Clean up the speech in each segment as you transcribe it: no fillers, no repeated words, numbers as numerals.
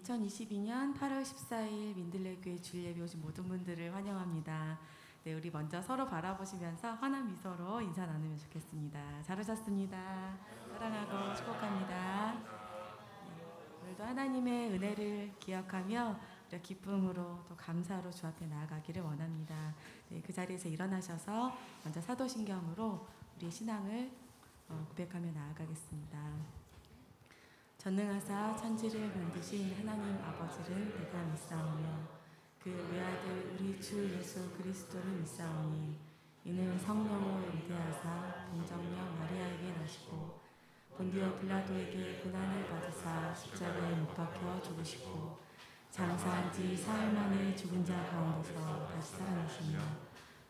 2022년 8월 14일 민들레교회 주일예배 오신 모든 분들을 환영합니다. 네, 우리 먼저 서로 바라보시면서 환한 미소로 인사 나누면 좋겠습니다. 잘 오셨습니다. 사랑하고 축복합니다. 네, 오늘도 하나님의 은혜를 기억하며 기쁨으로 또 감사로 주 앞에 나아가기를 원합니다. 네, 그 자리에서 일어나셔서 먼저 사도신경으로 우리의 신앙을 고백하며 나아가겠습니다. 전능하사 천지를 만드신 하나님 아버지를 내가 믿사오며 그 외아들 우리 주 예수 그리스도를 믿사오니 이는 성령으로 임대하사 동정녀 마리아에게 나시고 본디오 빌라도에게 고난을 받으사 십자가에 못 박혀 죽으시고 장사한 지 사흘 만에 죽은 자 가운데서 다시 살아나시며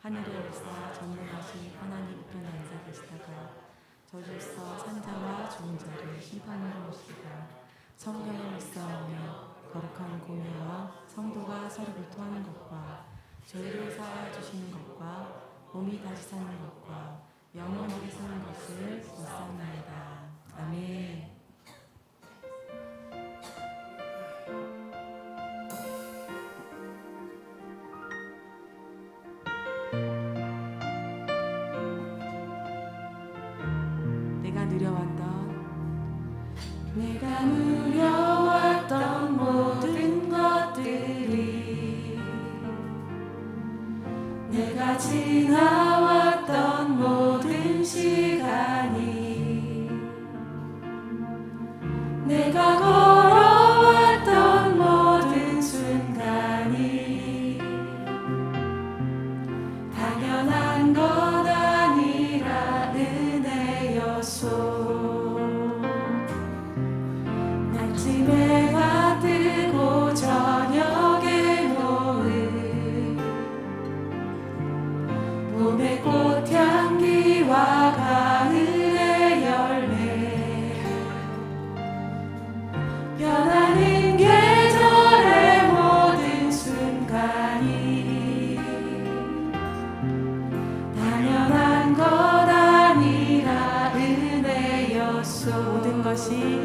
하늘에 올사 전능하신 하나님 우편에 앉아 계시다가 저주에서 산자와 죽은 자를 심판하러 오시리라. 성령을 믿사오며 거룩한 공예와 성도가 서로 교통하는 것과 죄를 사하여 주시는 것과 몸이 다시 사는 것과 영원하게 사는 것을 믿사옵나이다. 아멘. 내가 누려왔던 모든 것들이 내가 지나왔던 모든 시간이 내가 걸어왔던 모든 순간이 당연한 것 아니라 은혜였소. 아침에가 뜨고 저녁에 노을 봄의 꽃향기와 가을의 열매 변하는 계절의 모든 순간이 당연한 것 아니라 은혜였소. 모든 것이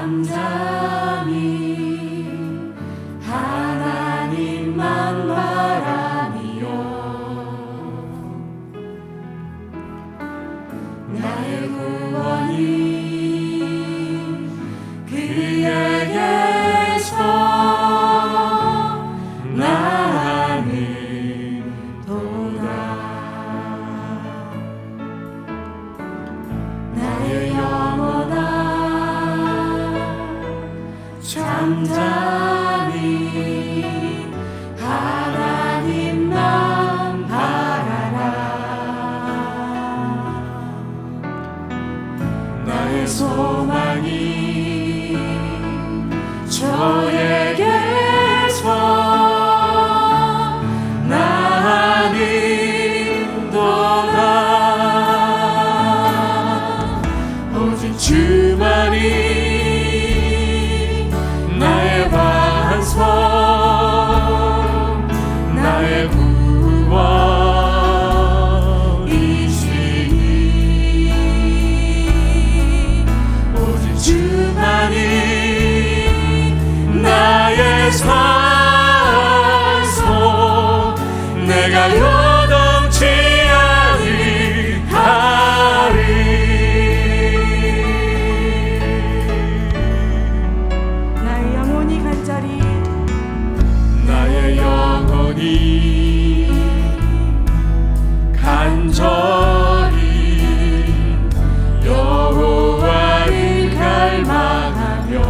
잠잠히 하나님만 바라며 나의 구원이 그에게서 나는 도다. 나의 영혼아 잠잠히 하나님만 바라라. 나의 소망이 저에게서 나는 도다. 오직 주만이 나의 반석 나의 구원이시니 오직 주만이 나의 산소 내가 요동치 아니하리. 나의 영혼이 간절히 나의 영혼이 간절히 여호와를 갈망하며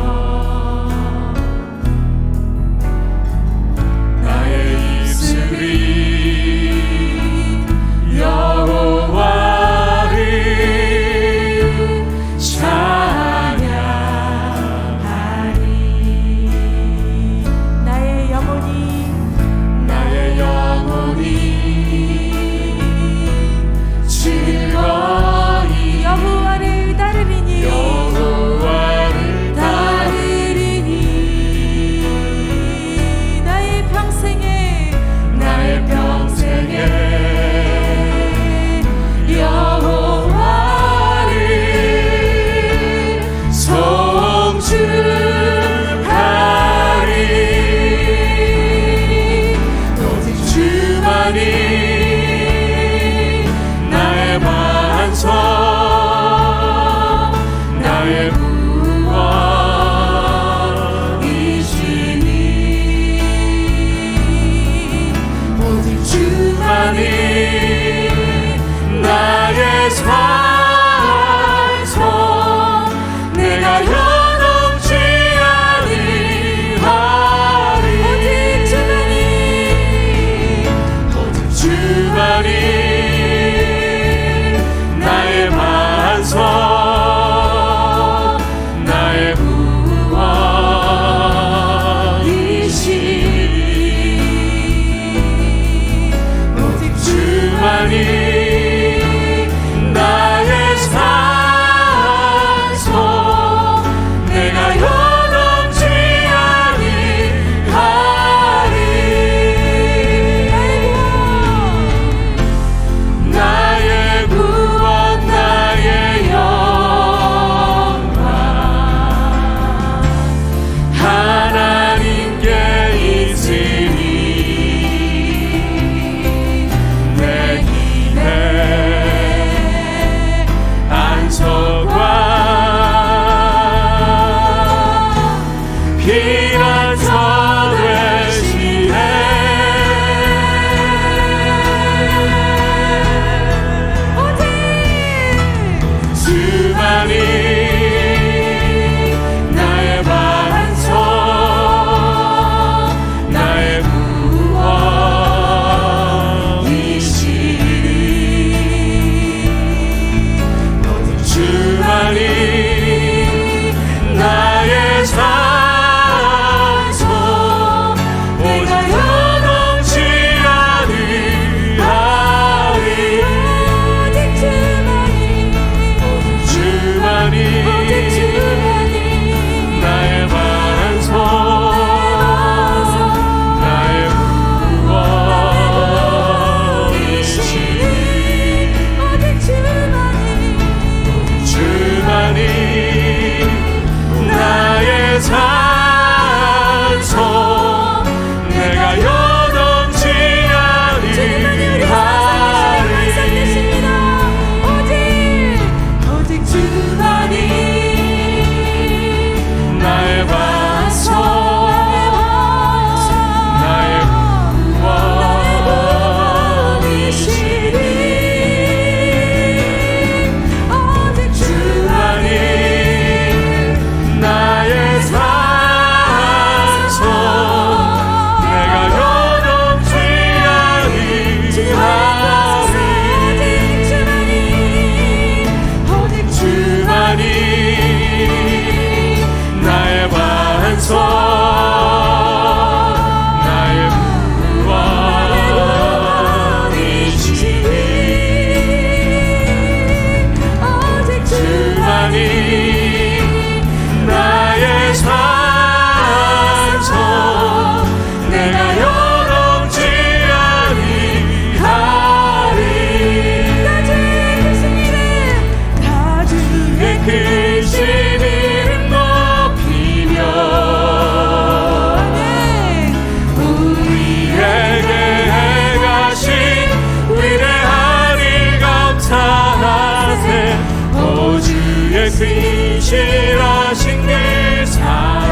신실하신 그 사랑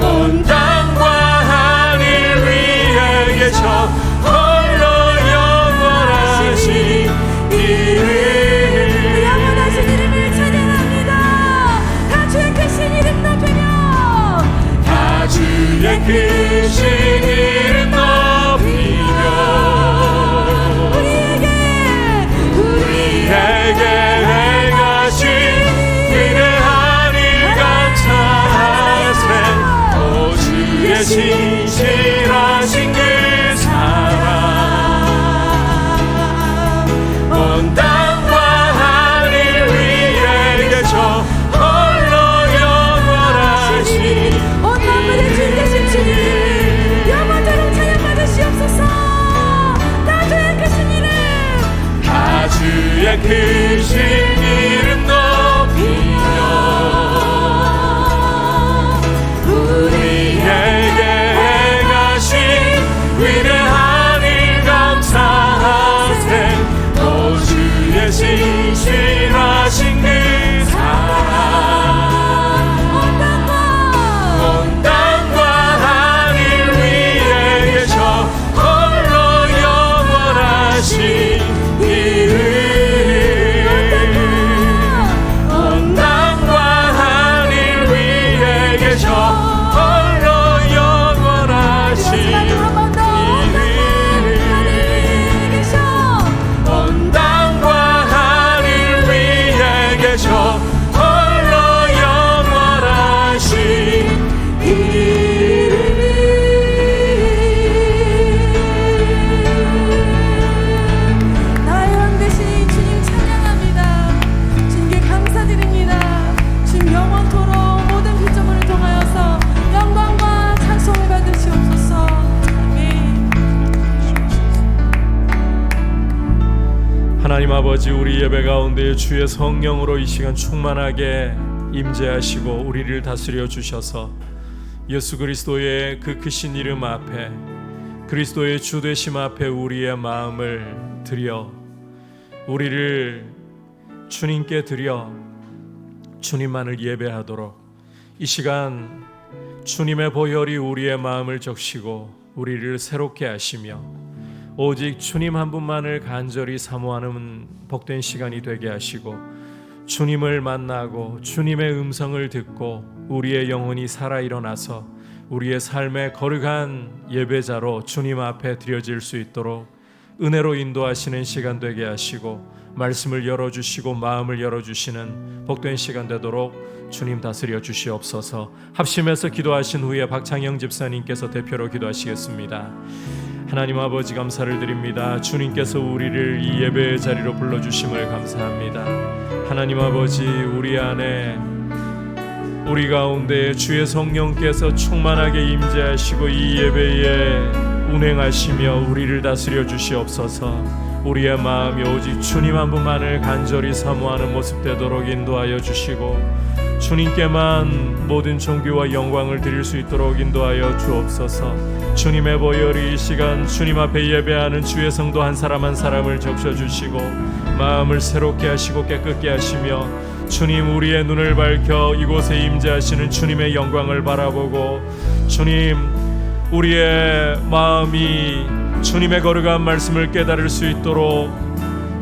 온 땅과 하늘 위에 계셔 홀로 영원하신 이름 영원하신 이름을 찬양합니다. 다 주의 크신 이름 높이며 다 주의 크신 이름 높이며 우리에게 행하신 위대한 일 감사하세 오 주의 신실하신 그 사랑 온 땅과 하늘 위에 계셔 홀로 영원하신 온 만물의 주인 되신 주님 영원토록 찬양받으시옵소서. 다 주의 크신 이름 다 주의 크신 이름 높이며 우리에게 행하신 위대한 일 감사하세 오 주의 신실하신 그 사랑 온 땅과 하늘 위에 계셔 홀로 영원하신 이름 온 땅과 하늘 위에 계셔 홀로 영원하신 온 땅과 하늘 위에 계셔 홀로 영원하신 나의 왕 되신 주님 찬양합니다. 주님께 감사드립니다. 주님 영원토록 모든 피조물을 통하여서 영광과 찬송을 받으시옵소서. 아멘. 하나님 아버지, 우리 예배 가운데 주의 성령으로 이 시간 충만하게 임재하시고 우리를 다스려 주셔서 예수 그리스도의 그 크신 이름 앞에, 그리스도의 주되심 앞에 우리의 마음을 드려, 우리를 주님께 드려 주님만을 예배하도록 이 시간 주님의 보혈이 우리의 마음을 적시고 우리를 새롭게 하시며 오직 주님 한 분만을 간절히 사모하는 복된 시간이 되게 하시고 주님을 만나고 주님의 음성을 듣고 우리의 영혼이 살아 일어나서 우리의 삶의 거룩한 예배자로 주님 앞에 드려질 수 있도록 은혜로 인도하시는 시간 되게 하시고 말씀을 열어주시고 마음을 열어주시는 복된 시간 되도록 주님 다스려 주시옵소서. 합심해서 기도하신 후에 박창영 집사님께서 대표로 기도하시겠습니다. 하나님 아버지, 감사를 드립니다. 주님께서 우리를 이 예배의 자리로 불러주심을 감사합니다. 하나님 아버지, 우리 안에 우리 가운데 주의 성령께서 충만하게 임재하시고 이 예배에 운행하시며 우리를 다스려 주시옵소서. 우리의 마음이 오직 주님 한 분만을 간절히 사모하는 모습 되도록 인도하여 주시고 주님께만 모든 존귀와 영광을 드릴 수 있도록 인도하여 주옵소서. 주님의 보혈이 이 시간 주님 앞에 예배하는 주의 성도 한 사람 한 사람을 적셔주시고 마음을 새롭게 하시고 깨끗게 하시며 주님, 우리의 눈을 밝혀 이곳에 임재하시는 주님의 영광을 바라보고 주님, 우리의 마음이 주님의 거룩한 말씀을 깨달을 수 있도록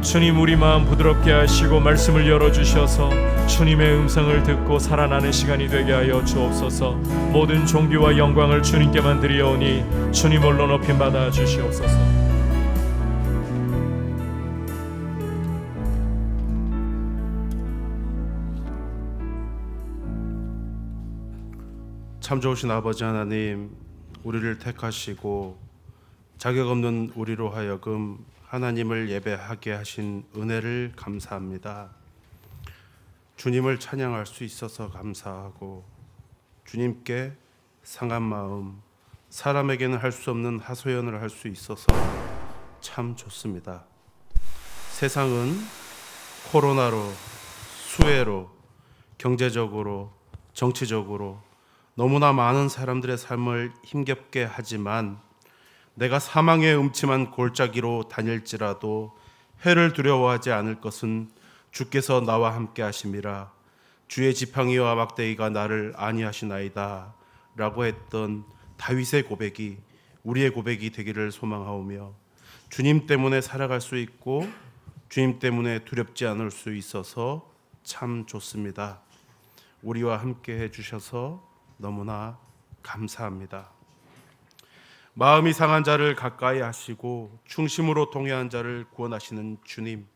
주님, 우리 마음 부드럽게 하시고 말씀을 열어주셔서 주님의 음성을 듣고 살아나는 시간이 되게 하여 주옵소서. 모든 존귀와 영광을 주님께만 드리오니 주님 홀로 높임 받아 주시옵소서. 참 좋으신 아버지 하나님, 우리를 택하시고 자격 없는 우리로 하여금 하나님을 예배하게 하신 은혜를 감사합니다. 주님을 찬양할 수 있어서 감사하고 주님께 상한 마음, 사람에게는 할 수 없는 하소연을 할 수 있어서 참 좋습니다. 세상은 코로나로, 수해로, 경제적으로, 정치적으로 너무나 많은 사람들의 삶을 힘겹게 하지만 내가 사망의 음침한 골짜기로 다닐지라도 해를 두려워하지 않을 것은 주께서 나와 함께 하심이라. 주의 지팡이와 막대기가 나를 안위하시나이다 라고 했던 다윗의 고백이 우리의 고백이 되기를 소망하오며, 주님 때문에 살아갈 수 있고 주님 때문에 두렵지 않을 수 있어서 참 좋습니다. 우리와 함께 해주셔서 너무나 감사합니다. 마음이 상한 자를 가까이 하시고 충심으로 통회한 자를 구원하시는 주님,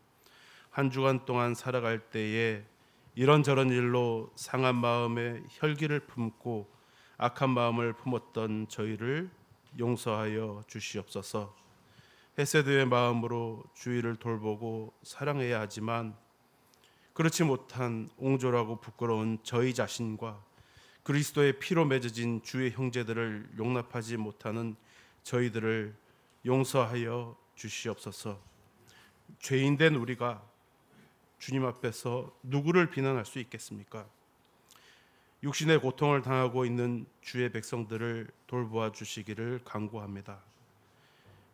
한 주간 동안 살아갈 때에 이런저런 일로 상한 마음에 혈기를 품고 악한 마음을 품었던 저희를 용서하여 주시옵소서. 헤세드의 마음으로 주위를 돌보고 사랑해야 하지만 그렇지 못한 옹졸하고 부끄러운 저희 자신과 그리스도의 피로 맺어진 주의 형제들을 용납하지 못하는 저희들을 용서하여 주시옵소서. 죄인된 우리가 주님 앞에서 누구를 비난할 수 있겠습니까? 육신의 고통을 당하고 있는 주의 백성들을 돌보아 주시기를 간구합니다.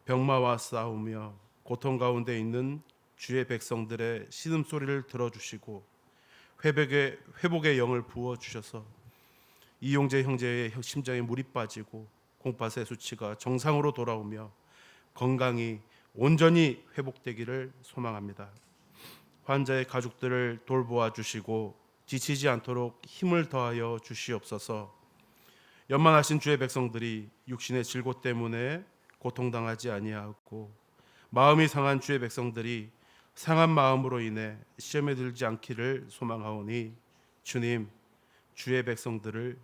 병마와 싸우며 고통 가운데 있는 주의 백성들의 신음소리를 들어주시고 회복의 영을 부어주셔서 이용재 형제의 심장에 물이 빠지고 공파세 수치가 정상으로 돌아오며 건강이 온전히 회복되기를 소망합니다. 환자의 가족들을 돌보아 주시고 지치지 않도록 힘을 더하여 주시옵소서. 연만하신 주의 백성들이 육신의 질고 때문에 고통당하지 아니하고 마음이 상한 주의 백성들이 상한 마음으로 인해 시험에 들지 않기를 소망하오니, 주님, 주의 백성들을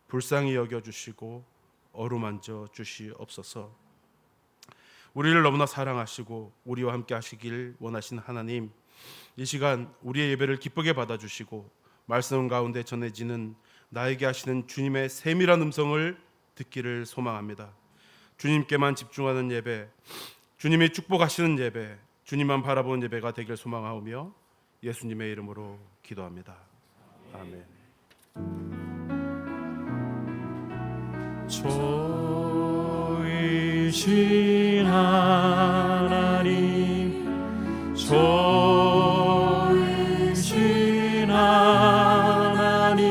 불쌍히 여겨주시고 어루만져 주시옵소서. 우리를 너무나 사랑하시고 우리와 함께 하시길 원하신 하나님, 이 시간 우리의 예배를 기쁘게 받아주시고 말씀 가운데 전해지는 나에게 하시는 주님의 세밀한 음성을 듣기를 소망합니다. 주님께만 집중하는 예배, 주님이 축복하시는 예배, 주님만 바라보는 예배가 되길 소망하오며 예수님의 이름으로 기도합니다. 아멘. 좋으신 하나님, 좋으신 하나님,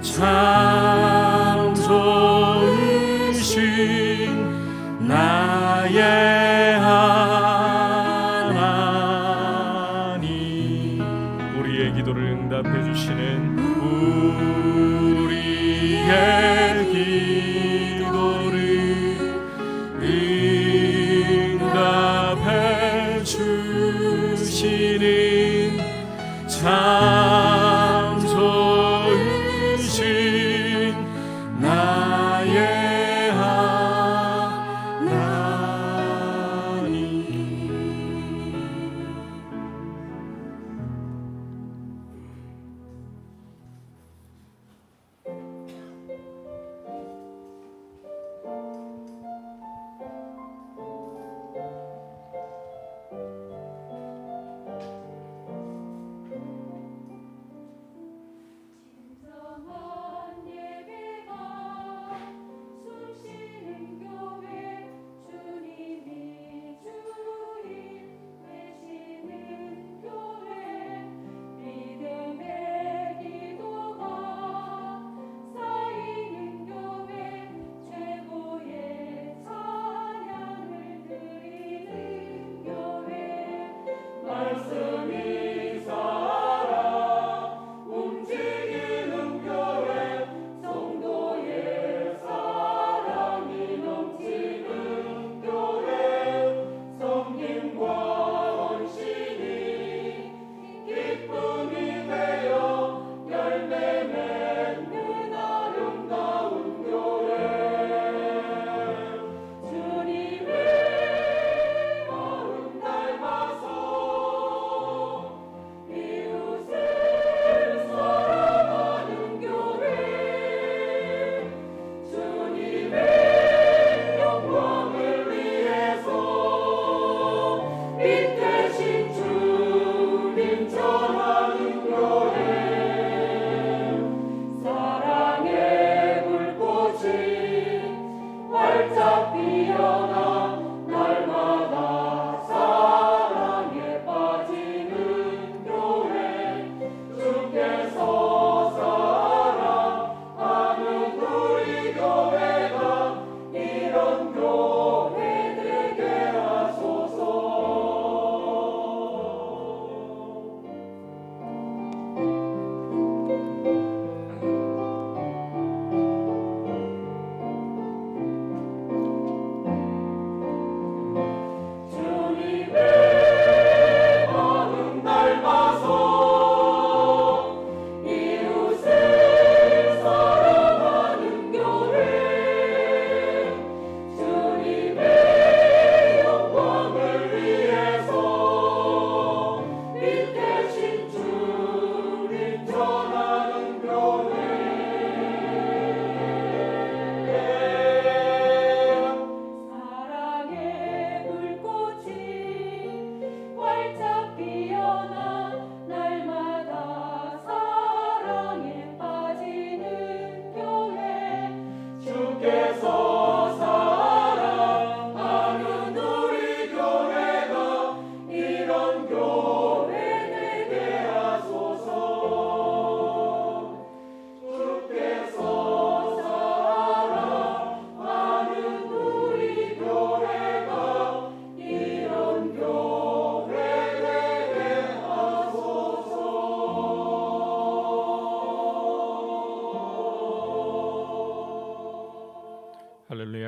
참 좋으신 나의 하나님. 우리의 기도를 응답해 주시는 우리의 기도를 응답해 주시는 참 좋으신 나의 하나님.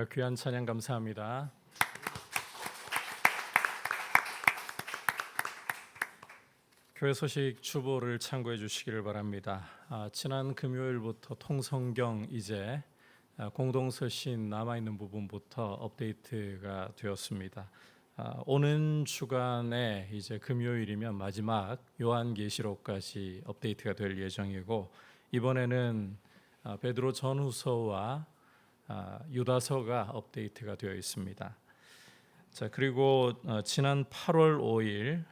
할렐루야. 귀한 찬양 감사합니다. 교회 소식 주보를 참고해 주시기를 바랍니다. 지난 금요일부터 통성경 이제 공동서신 남아있는 부분부터 업데이트가 되었습니다. 오는 주간에 이제 금요일이면 마지막 요한계시록까지 업데이트가 될 예정이고, 이번에는 베드로 전후서와 유다서가 업데이트가 되어 있습니다. 자, 그리고 지난 8월 5일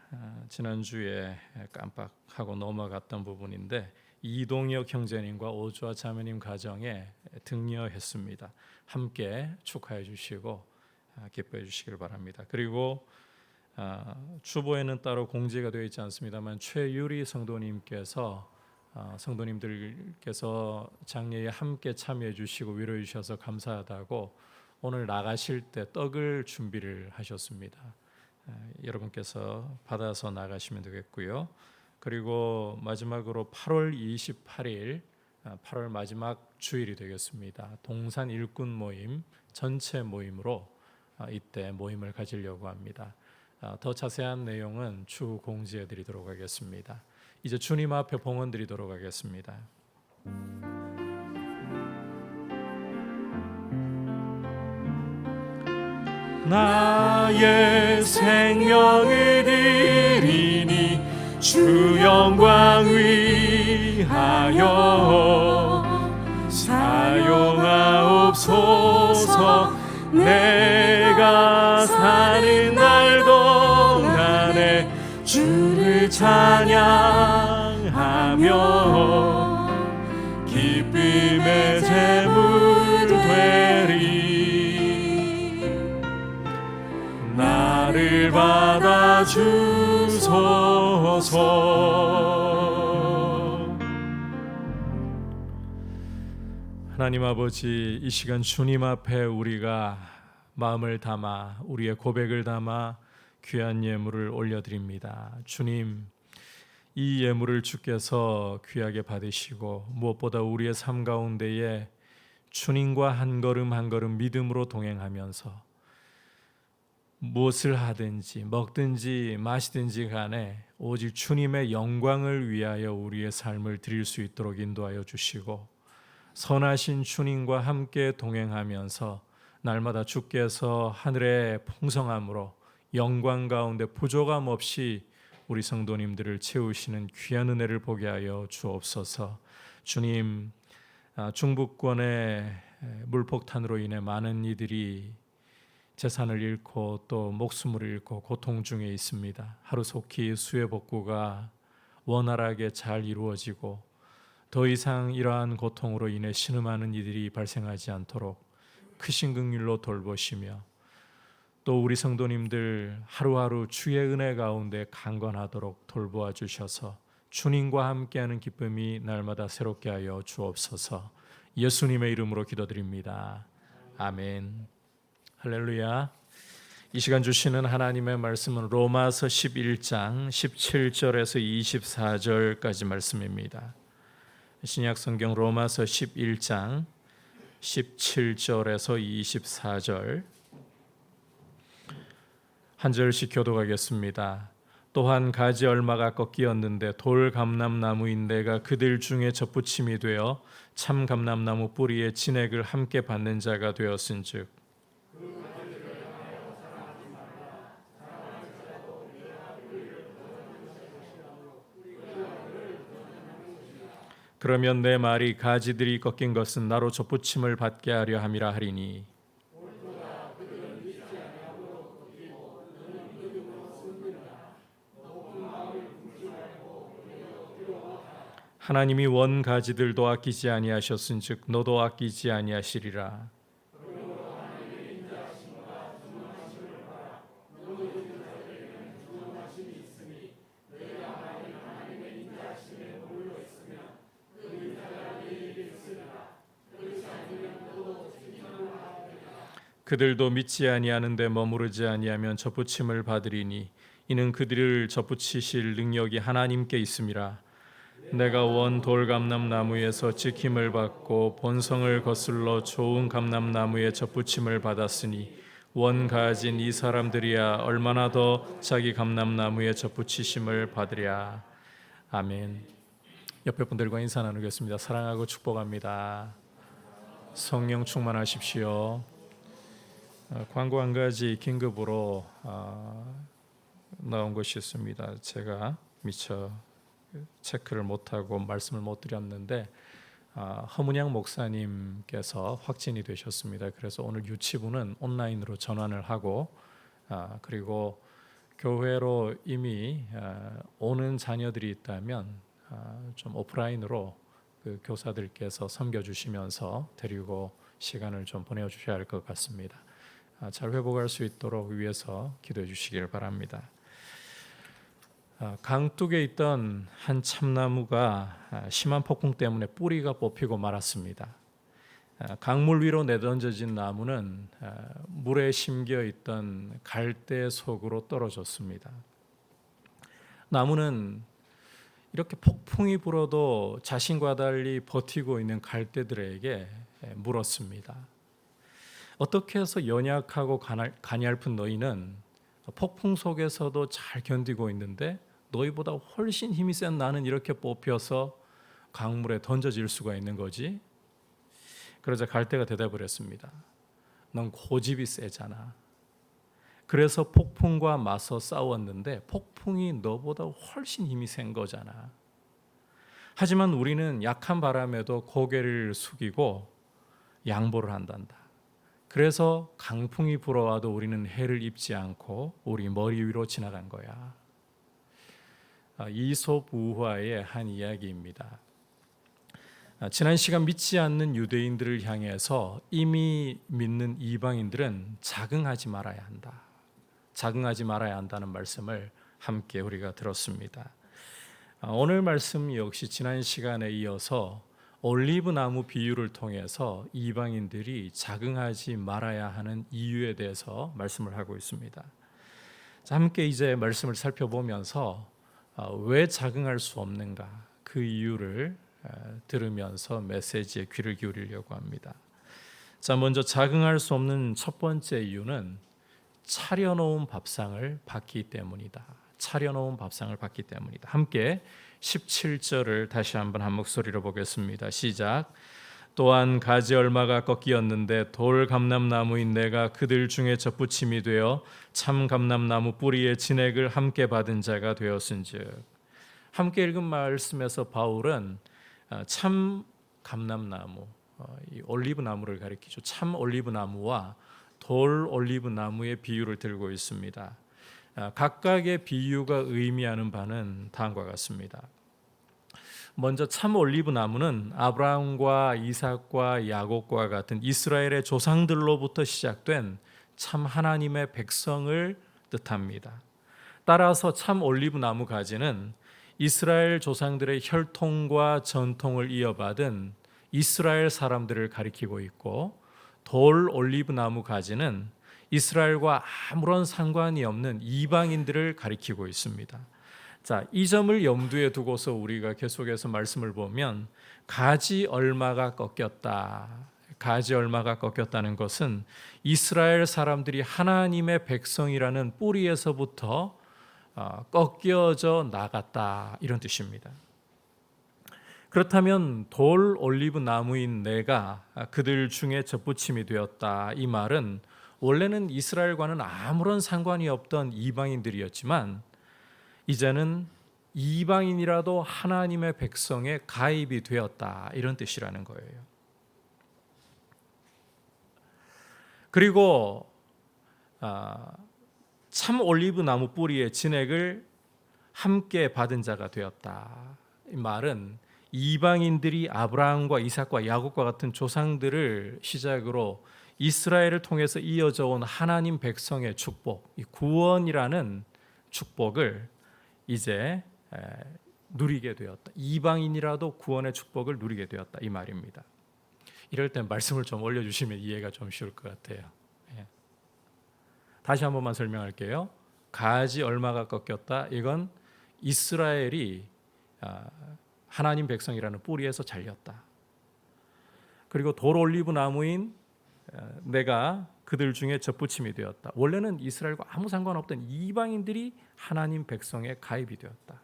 지난주에 깜빡하고 넘어갔던 부분인데, 이동혁 형제님과 오주아 자매님 가정에 등려했습니다. 함께 축하해 주시고 기뻐해 주시길 바랍니다. 그리고 주보에는 따로 공지가 되어 있지 않습니다만, 최유리 성도님들께서 장례에 함께 참여해 주시고 위로해 주셔서 감사하다고 오늘 나가실 때 떡을 준비를 하셨습니다. 여러분께서 받아서 나가시면 되겠고요. 그리고 마지막으로 8월 28일 8월 마지막 주일이 되겠습니다. 동산 일꾼 모임 전체 모임으로 이때 모임을 가지려고 합니다. 더 자세한 내용은 추후 공지해 드리도록 하겠습니다. 이제 주님 앞에 봉헌 드리도록 하겠습니다. 나의 생명을 드리니 주 영광 위하여 사용하옵소서. 내가 사는 날 동안에 주를 찬양하며 기쁨의 제물 되리. 나를 받아 주소서. 하나님 아버지, 이 시간 주님 앞에 우리가 마음을 담아 우리의 고백을 담아 귀한 예물을 올려드립니다. 주님, 이 예물을 주께서 귀하게 받으시고 무엇보다 우리의 삶 가운데에 주님과 한 걸음 한 걸음 믿음으로 동행하면서 무엇을 하든지 먹든지 마시든지 간에 오직 주님의 영광을 위하여 우리의 삶을 드릴 수 있도록 인도하여 주시고, 선하신 주님과 함께 동행하면서 날마다 주께서 하늘의 풍성함으로 영광 가운데 부족함 없이 우리 성도님들을 채우시는 귀한 은혜를 보게 하여 주옵소서. 주님, 중부권의 물폭탄으로 인해 많은 이들이 재산을 잃고 또 목숨을 잃고 고통 중에 있습니다. 하루속히 수해 복구가 원활하게 잘 이루어지고 더 이상 이러한 고통으로 인해 신음하는 이들이 발생하지 않도록 크신 긍휼로 돌보시며, 또 우리 성도님들 하루하루 주의 은혜 가운데 강건하도록 돌보아 주셔서 주님과 함께하는 기쁨이 날마다 새롭게 하여 주옵소서. 예수님의 이름으로 기도드립니다. 아멘. 할렐루야. 이 시간 주시는 하나님의 말씀은 로마서 11장 17절에서 24절까지 말씀입니다. 신약 성경 로마서 11장 17절에서 24절 한 절씩 교독하겠습니다. 또한 가지 얼마가 꺾이었는데 돌 감람나무인데가 그들 중에 접붙임이 되어 참 감람나무 뿌리에 진액을 함께 받는 자가 되었은즉, 그러면 내 말이 가지들이 꺾인 것은 나로 접붙임을 받게 하려 함이라 하리니, 하나님이 원 가지들도 아끼지 아니하셨은즉 너도 아끼지 아니하시리라. 그들도 믿지 아니하는데 머무르지 아니하면 접붙임을 받으리니 이는 그들을 접붙이실 능력이 하나님께 있음이라. 내가 원 돌감람나무에서 지킴을 받고 본성을 거슬러 좋은 감람나무에 접붙임을 받았으니 원 가진 이 사람들이야 얼마나 더 자기 감람나무에 접붙이심을 받으랴. 아멘. 옆에 분들과 인사 나누겠습니다. 사랑하고 축복합니다. 성령 충만하십시오. 광고 한 가지 긴급으로 나온 것이 있습니다. 제가 미처 체크를 못하고 말씀을 못 드렸는데 허문양 목사님께서 확진이 되셨습니다. 그래서 오늘 유치부는 온라인으로 전환을 하고 그리고 교회로 이미 오는 자녀들이 있다면 좀 오프라인으로 그 교사들께서 섬겨주시면서 데리고 시간을 좀 보내주셔야 할 것 같습니다. 잘 회복할 수 있도록 위해서 기도해 주시길 바랍니다. 강둑에 있던 한 참나무가 심한 폭풍 때문에 뿌리가 뽑히고 말았습니다. 강물 위로 내던져진 나무는 물에 심겨 있던 갈대 속으로 떨어졌습니다. 나무는 이렇게 폭풍이 불어도 자신과 달리 버티고 있는 갈대들에게 물었습니다. 어떻게 해서 연약하고 가냘픈 너희는 폭풍 속에서도 잘 견디고 있는데 너희보다 훨씬 힘이 센 나는 이렇게 뽑혀서 강물에 던져질 수가 있는 거지? 그러자 갈대가 대답을 했습니다. 넌 고집이 세잖아. 그래서 폭풍과 맞서 싸웠는데 폭풍이 너보다 훨씬 힘이 센 거잖아. 하지만 우리는 약한 바람에도 고개를 숙이고 양보를 한단다. 그래서 강풍이 불어와도 우리는 해를 입지 않고 우리 머리 위로 지나간 거야. 이솝 우화의 한 이야기입니다. 지난 시간 믿지 않는 유대인들을 향해서 이미 믿는 이방인들은 자긍하지 말아야 한다. 자긍하지 말아야 한다는 말씀을 함께 우리가 들었습니다. 오늘 말씀 역시 지난 시간에 이어서 올리브 나무 비유를 통해서 이방인들이 자긍하지 말아야 하는 이유에 대해서 말씀을 하고 있습니다. 자, 함께 이제 말씀을 살펴보면서 왜 자긍할 수 없는가 그 이유를 들으면서 메시지에 귀를 기울이려고 합니다. 자, 먼저 자긍할 수 없는 첫 번째 이유는 차려놓은 밥상을 받기 때문이다. 차려놓은 밥상을 받기 때문이다. 함께 17절을 다시 한번 한 목소리로 보겠습니다. 시작. 또한 가지 얼마가 꺾이었는데 돌 감람나무인 내가 그들 중에 접붙임이 되어 참 감람나무 뿌리의 진액을 함께 받은 자가 되었은즉. 함께 읽은 말씀에서 바울은 참 감람나무, 이 올리브 나무를 가리키죠. 참 올리브 나무와 돌 올리브 나무의 비유를 들고 있습니다. 각각의 비유가 의미하는 바는 다음과 같습니다. 먼저 참 올리브 나무는 아브라함과 이삭과 야곱과 같은 이스라엘의 조상들로부터 시작된 참 하나님의 백성을 뜻합니다. 따라서 참 올리브 나무 가지는 이스라엘 조상들의 혈통과 전통을 이어받은 이스라엘 사람들을 가리키고 있고, 돌 올리브 나무 가지는 이스라엘과 아무런 상관이 없는 이방인들을 가리키고 있습니다. 자, 이 점을 염두에 두고서 우리가 계속해서 말씀을 보면 가지 얼마가 꺾였다. 가지 얼마가 꺾였다는 것은 이스라엘 사람들이 하나님의 백성이라는 뿌리에서부터 꺾여져 나갔다, 이런 뜻입니다. 그렇다면 돌 올리브 나무인 내가 그들 중에 접붙임이 되었다, 이 말은 원래는 이스라엘과는 아무런 상관이 없던 이방인들이었지만 이제는 이방인이라도 하나님의 백성에 가입이 되었다, 이런 뜻이라는 거예요. 그리고 참 올리브 나무 뿌리의 진액을 함께 받은 자가 되었다, 이 말은 이방인들이 아브라함과 이삭과 야곱과 같은 조상들을 시작으로 이스라엘을 통해서 이어져 온 하나님 백성의 축복, 이 구원이라는 축복을 이제 누리게 되었다. 이방인이라도 구원의 축복을 누리게 되었다, 이 말입니다. 이럴 땐 말씀을 좀 올려주시면 이해가 좀 쉬울 것 같아요. 다시 한 번만 설명할게요. 가지 얼마가 꺾였다. 이건 이스라엘이 하나님 백성이라는 뿌리에서 잘렸다. 그리고 돌 올리브 나무인 내가 그들 중에 젖붙임이 되었다. 원래는 이스라엘과 아무 상관없던 이방인들이 하나님 백성에 가입이 되었다.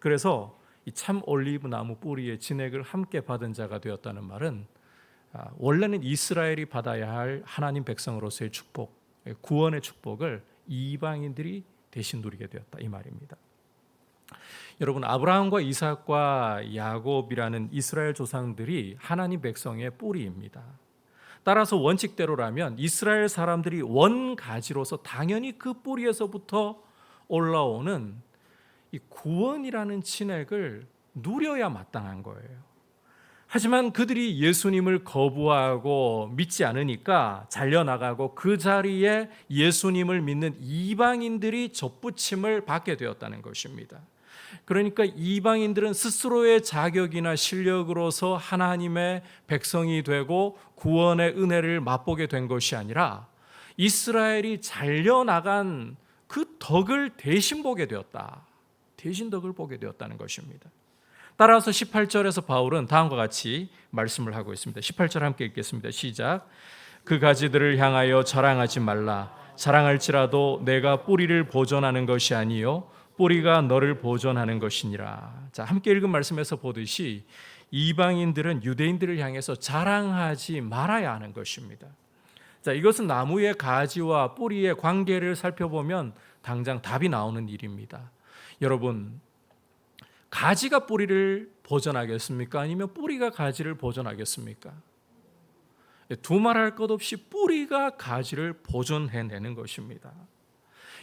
그래서 이 참 올리브 나무 뿌리의 진액을 함께 받은 자가 되었다는 말은 원래는 이스라엘이 받아야 할 하나님 백성으로서의 축복, 구원의 축복을 이방인들이 대신 누리게 되었다, 이 말입니다. 여러분, 아브라함과 이삭과 야곱이라는 이스라엘 조상들이 하나님 백성의 뿌리입니다. 따라서 원칙대로라면 이스라엘 사람들이 원가지로서 당연히 그 뿌리에서부터 올라오는 이 구원이라는 진액을 누려야 마땅한 거예요. 하지만 그들이 예수님을 거부하고 믿지 않으니까 잘려나가고 그 자리에 예수님을 믿는 이방인들이 젖붙임을 받게 되었다는 것입니다. 그러니까 이방인들은 스스로의 자격이나 실력으로서 하나님의 백성이 되고 구원의 은혜를 맛보게 된 것이 아니라 이스라엘이 잘려나간 그 덕을 대신 보게 되었다. 대신 덕을 보게 되었다는 것입니다. 따라서 18절에서 바울은 다음과 같이 말씀을 하고 있습니다. 18절 함께 읽겠습니다. 시작. 그 가지들을 향하여 자랑하지 말라. 자랑할지라도 내가 뿌리를 보존하는 것이 아니요 뿌리가 너를 보존하는 것이니라. 자, 함께 읽은 말씀에서 보듯이 이방인들은 유대인들을 향해서 자랑하지 말아야 하는 것입니다. 자, 이것은 나무의 가지와 뿌리의 관계를 살펴보면 당장 답이 나오는 일입니다. 여러분, 가지가 뿌리를 보존하겠습니까? 아니면 뿌리가 가지를 보존하겠습니까? 두말할 것 없이 뿌리가 가지를 보존해내는 것입니다.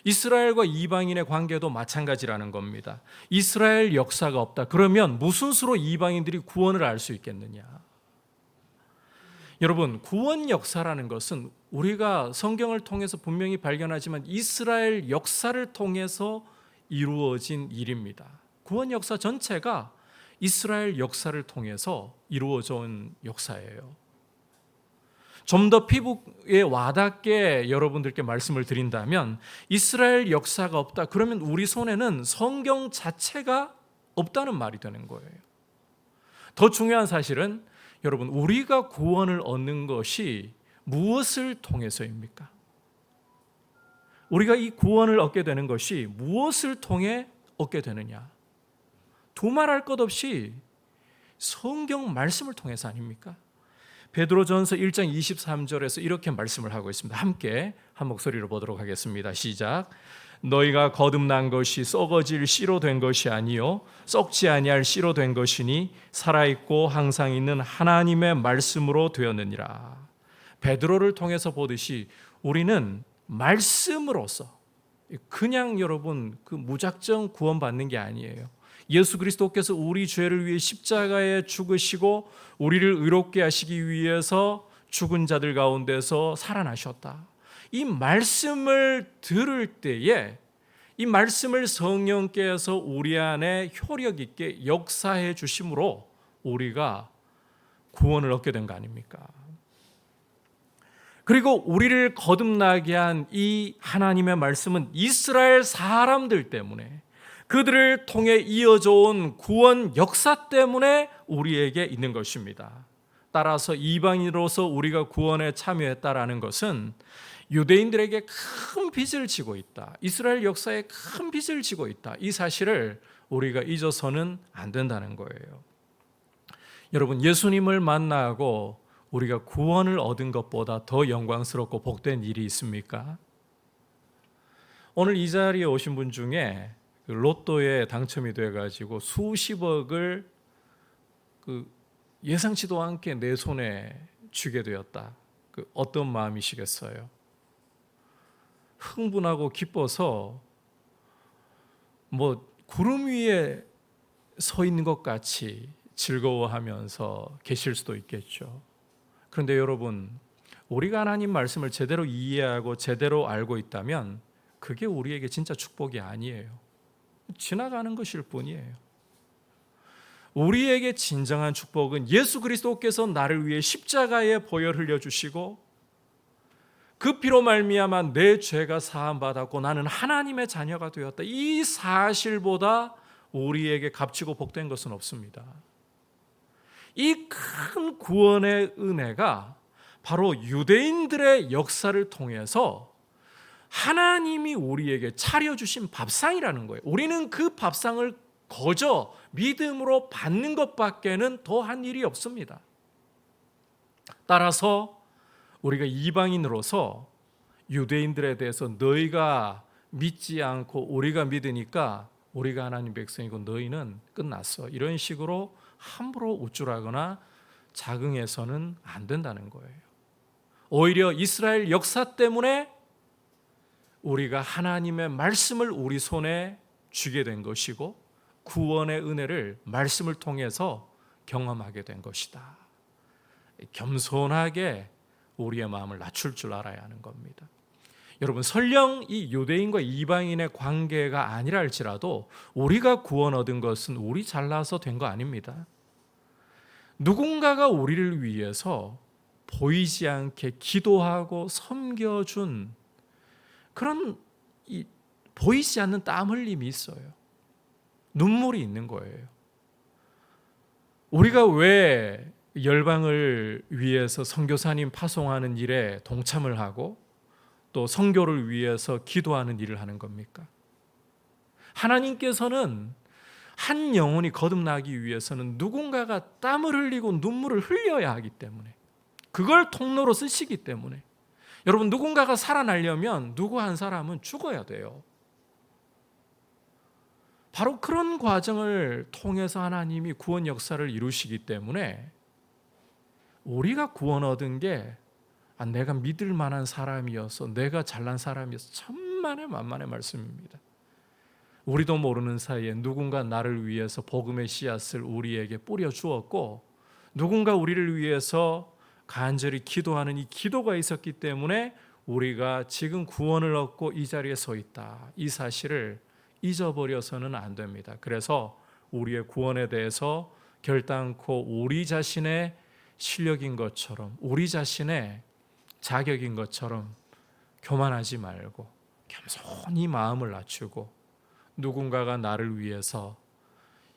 이스라엘과 이방인의 관계도 마찬가지라는 겁니다. 이스라엘 역사가 없다. 그러면 무슨 수로 이방인들이 구원을 알 수 있겠느냐? 여러분, 구원 역사라는 것은 우리가 성경을 통해서 분명히 발견하지만 이스라엘 역사를 통해서 이루어진 일입니다. 구원 역사 전체가 이스라엘 역사를 통해서 이루어져 온 역사예요. 좀 더 피부에 와닿게 여러분들께 말씀을 드린다면 이스라엘 역사가 없다. 그러면 우리 손에는 성경 자체가 없다는 말이 되는 거예요. 더 중요한 사실은 여러분, 우리가 구원을 얻는 것이 무엇을 통해서입니까? 우리가 이 구원을 얻게 되는 것이 무엇을 통해 얻게 되느냐? 두말할 것 없이 성경 말씀을 통해서 아닙니까? 베드로전서 1장 23절에서 이렇게 말씀을 하고 있습니다. 함께 한 목소리로 보도록 하겠습니다. 시작. 너희가 거듭난 것이 썩어질 씨로 된 것이 아니요 썩지 아니할 씨로 된 것이니 살아있고 항상 있는 하나님의 말씀으로 되었느니라. 베드로를 통해서 보듯이 우리는 말씀으로서 그냥 여러분 그 무작정 구원받는 게 아니에요. 예수 그리스도께서 우리 죄를 위해 십자가에 죽으시고 우리를 의롭게 하시기 위해서 죽은 자들 가운데서 살아나셨다. 이 말씀을 들을 때에 이 말씀을 성령께서 우리 안에 효력 있게 역사해 주심으로 우리가 구원을 얻게 된 거 아닙니까? 그리고 우리를 거듭나게 한 이 하나님의 말씀은 이스라엘 사람들 때문에 그들을 통해 이어져 온 구원 역사 때문에 우리에게 있는 것입니다. 따라서 이방인으로서 우리가 구원에 참여했다라는 것은 유대인들에게 큰 빚을 지고 있다. 이스라엘 역사에 큰 빚을 지고 있다. 이 사실을 우리가 잊어서는 안 된다는 거예요. 여러분, 예수님을 만나고 우리가 구원을 얻은 것보다 더 영광스럽고 복된 일이 있습니까? 오늘 이 자리에 오신 분 중에 로또에 당첨이 돼가지고 수십억을 예상치도 않게 내 손에 쥐게 되었다. 어떤 마음이시겠어요? 흥분하고 기뻐서 구름 위에 서 있는 것 같이 즐거워하면서 계실 수도 있겠죠. 그런데 여러분, 우리가 하나님 말씀을 제대로 이해하고 제대로 알고 있다면 그게 우리에게 진짜 축복이 아니에요. 지나가는 것일 뿐이에요. 우리에게 진정한 축복은 예수 그리스도께서 나를 위해 십자가에 보혈 흘려주시고 그 피로 말미암아 내 죄가 사함받았고 나는 하나님의 자녀가 되었다. 이 사실보다 우리에게 값지고 복된 것은 없습니다. 이 큰 구원의 은혜가 바로 유대인들의 역사를 통해서 하나님이 우리에게 차려주신 밥상이라는 거예요. 우리는 그 밥상을 거저 믿음으로 받는 것밖에는 더 한 일이 없습니다. 따라서 우리가 이방인으로서 유대인들에 대해서 너희가 믿지 않고 우리가 믿으니까 우리가 하나님 백성이고 너희는 끝났어, 이런 식으로 함부로 우쭐하거나 자긍해서는 안 된다는 거예요. 오히려 이스라엘 역사 때문에 우리가 하나님의 말씀을 우리 손에 쥐게 된 것이고 구원의 은혜를 말씀을 통해서 경험하게 된 것이다. 겸손하게 우리의 마음을 낮출 줄 알아야 하는 겁니다. 여러분, 설령 이 유대인과 이방인의 관계가 아니라 할지라도 우리가 구원 얻은 것은 우리 잘나서 된 거 아닙니다. 누군가가 우리를 위해서 보이지 않게 기도하고 섬겨준 그런 보이지 않는 땀 흘림이 있어요. 눈물이 있는 거예요. 우리가 왜 열방을 위해서 선교사님 파송하는 일에 동참을 하고 또 선교를 위해서 기도하는 일을 하는 겁니까? 하나님께서는 한 영혼이 거듭나기 위해서는 누군가가 땀을 흘리고 눈물을 흘려야 하기 때문에, 그걸 통로로 쓰시기 때문에, 여러분, 누군가가 살아나려면 누구 한 사람은 죽어야 돼요. 바로 그런 과정을 통해서 하나님이 구원 역사를 이루시기 때문에 우리가 구원 얻은 게 내가 믿을 만한 사람이어서, 내가 잘난 사람이어서, 천만의 만만의 말씀입니다. 우리도 모르는 사이에 누군가 나를 위해서 복음의 씨앗을 우리에게 뿌려 주었고, 누군가 우리를 위해서 간절히 기도하는 이 기도가 있었기 때문에 우리가 지금 구원을 얻고 이 자리에 서 있다. 이 사실을 잊어버려서는 안 됩니다. 그래서 우리의 구원에 대해서 결단코 우리 자신의 실력인 것처럼, 우리 자신의 자격인 것처럼 교만하지 말고 겸손히 마음을 낮추고, 누군가가 나를 위해서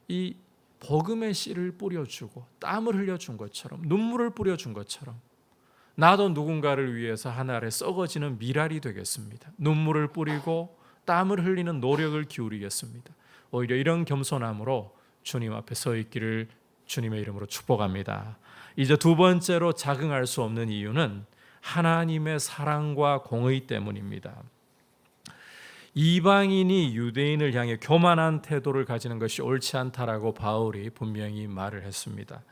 이 복음의 씨를 뿌려주고 땀을 흘려준 것처럼, 눈물을 뿌려준 것처럼 나도 누군가를 위해서 하늘에 썩어지는 미랄이 되겠습니다. 눈물을 뿌리고 땀을 흘리는 노력을 기울이겠습니다. 오히려 이런 겸손함으로 주님 앞에 서 있기를 주님의 이름으로 축복합니다. 이제 두 번째로 자긍할 수 없는 이유는 하나님의 사랑과 공의 때문입니다. 이방인이 유대인을 향해 교만한 태도를 가지는 것이 옳지 않다라고 바울이 분명히 말을 했습니다.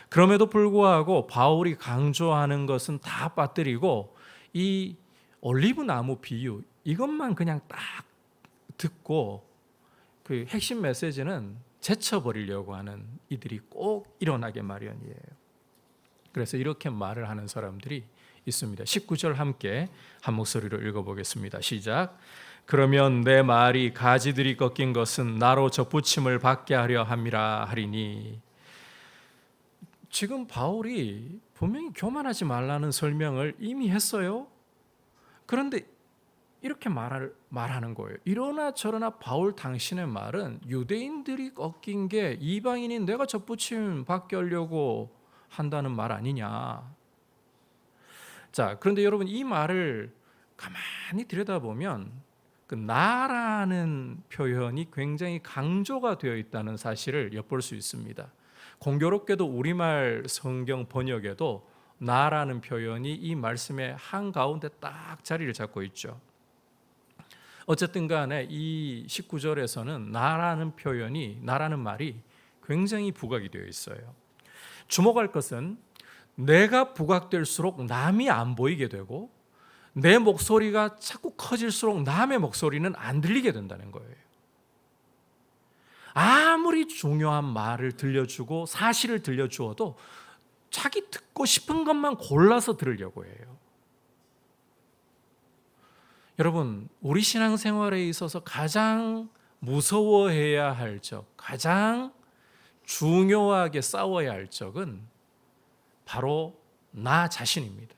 그럼에도 불구하고 바울이 강조하는 것은 다 빠뜨리고 이 올리브 나무 비유, 이것만 그냥 딱 듣고 그 핵심 메시지는 제쳐버리려고 하는 이들이 꼭 일어나게 마련이에요. 그래서 이렇게 말을 하는 사람들이 있습니다. 19절 함께 한 목소리로 읽어보겠습니다. 시작. 그러면 내 말이 가지들이 꺾인 것은 나로 접붙임을 받게 하려 함이라 하리니. 지금 바울이 분명히 교만하지 말라는 설명을 이미 했어요. 그런데 이렇게 말하는 거예요. 이러나 저러나 바울 당신의 말은 유대인들이 꺾인 게 이방인인 내가 접붙임 받게 하려고 한다는 말 아니냐. 자, 그런데 여러분, 이 말을 가만히 들여다보면 그 나라는 표현이 굉장히 강조가 되어 있다는 사실을 엿볼 수 있습니다. 공교롭게도 우리말 성경 번역에도 나라는 표현이 이 말씀의 한가운데 딱 자리를 잡고 있죠. 어쨌든 간에 이 19절에서는 나라는 표현이, 나라는 말이 굉장히 부각이 되어 있어요. 주목할 것은 내가 부각될수록 남이 안 보이게 되고 내 목소리가 자꾸 커질수록 남의 목소리는 안 들리게 된다는 거예요. 아무리 중요한 말을 들려주고 사실을 들려주어도 자기 듣고 싶은 것만 골라서 들으려고 해요. 여러분, 우리 신앙생활에 있어서 가장 무서워해야 할 적, 가장 중요하게 싸워야 할 적은 바로 나 자신입니다.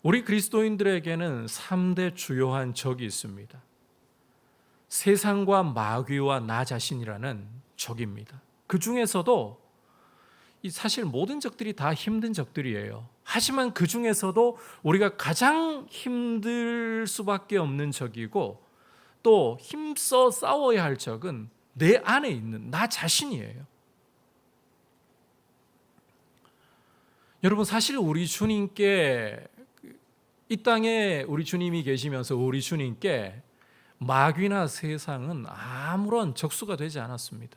우리 그리스도인들에게는 3대 주요한 적이 있습니다. 세상과 마귀와 나 자신이라는 적입니다. 그 중에서도 사실 모든 적들이 다 힘든 적들이에요. 하지만 그 중에서도 우리가 가장 힘들 수밖에 없는 적이고 또 힘써 싸워야 할 적은 내 안에 있는 나 자신이에요. 여러분, 사실 우리 주님께, 이 땅에 우리 주님이 계시면서 우리 주님께 마귀나 세상은 아무런 적수가 되지 않았습니다.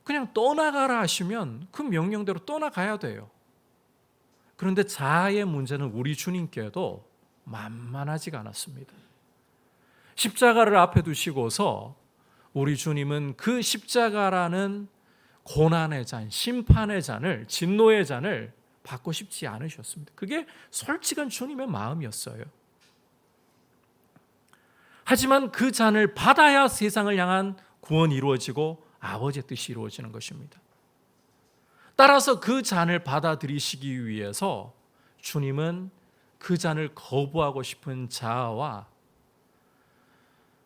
그냥 떠나가라 하시면 그 명령대로 떠나가야 돼요. 그런데 자아의 문제는 우리 주님께도 만만하지가 않았습니다. 십자가를 앞에 두시고서 우리 주님은 그 십자가라는 고난의 잔, 심판의 잔을, 진노의 잔을 받고 싶지 않으셨습니다. 그게 솔직한 주님의 마음이었어요. 하지만 그 잔을 받아야 세상을 향한 구원이 이루어지고 아버지의 뜻이 이루어지는 것입니다. 따라서 그 잔을 받아들이시기 위해서 주님은 그 잔을 거부하고 싶은 자아와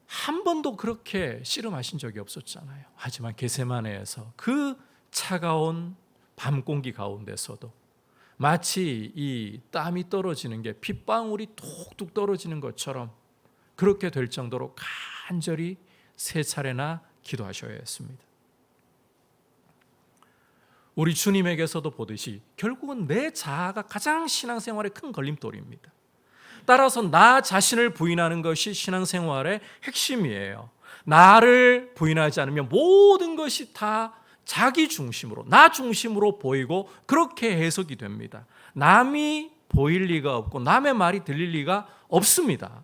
한 번도 그렇게 씨름하신 적이 없었잖아요. 하지만 겟세마네에서 그 차가운 밤 공기 가운데서도 마치 이 땀이 떨어지는 게 핏방울이 툭툭 떨어지는 것처럼 그렇게 될 정도로 간절히 3차례나 기도하셔야 했습니다. 우리 주님에게서도 보듯이 결국은 내 자아가 가장 신앙생활의 큰 걸림돌입니다. 따라서 나 자신을 부인하는 것이 신앙생활의 핵심이에요. 나를 부인하지 않으면 모든 것이 다 자기 중심으로, 나 중심으로 보이고 그렇게 해석이 됩니다. 남이 보일 리가 없고 남의 말이 들릴 리가 없습니다.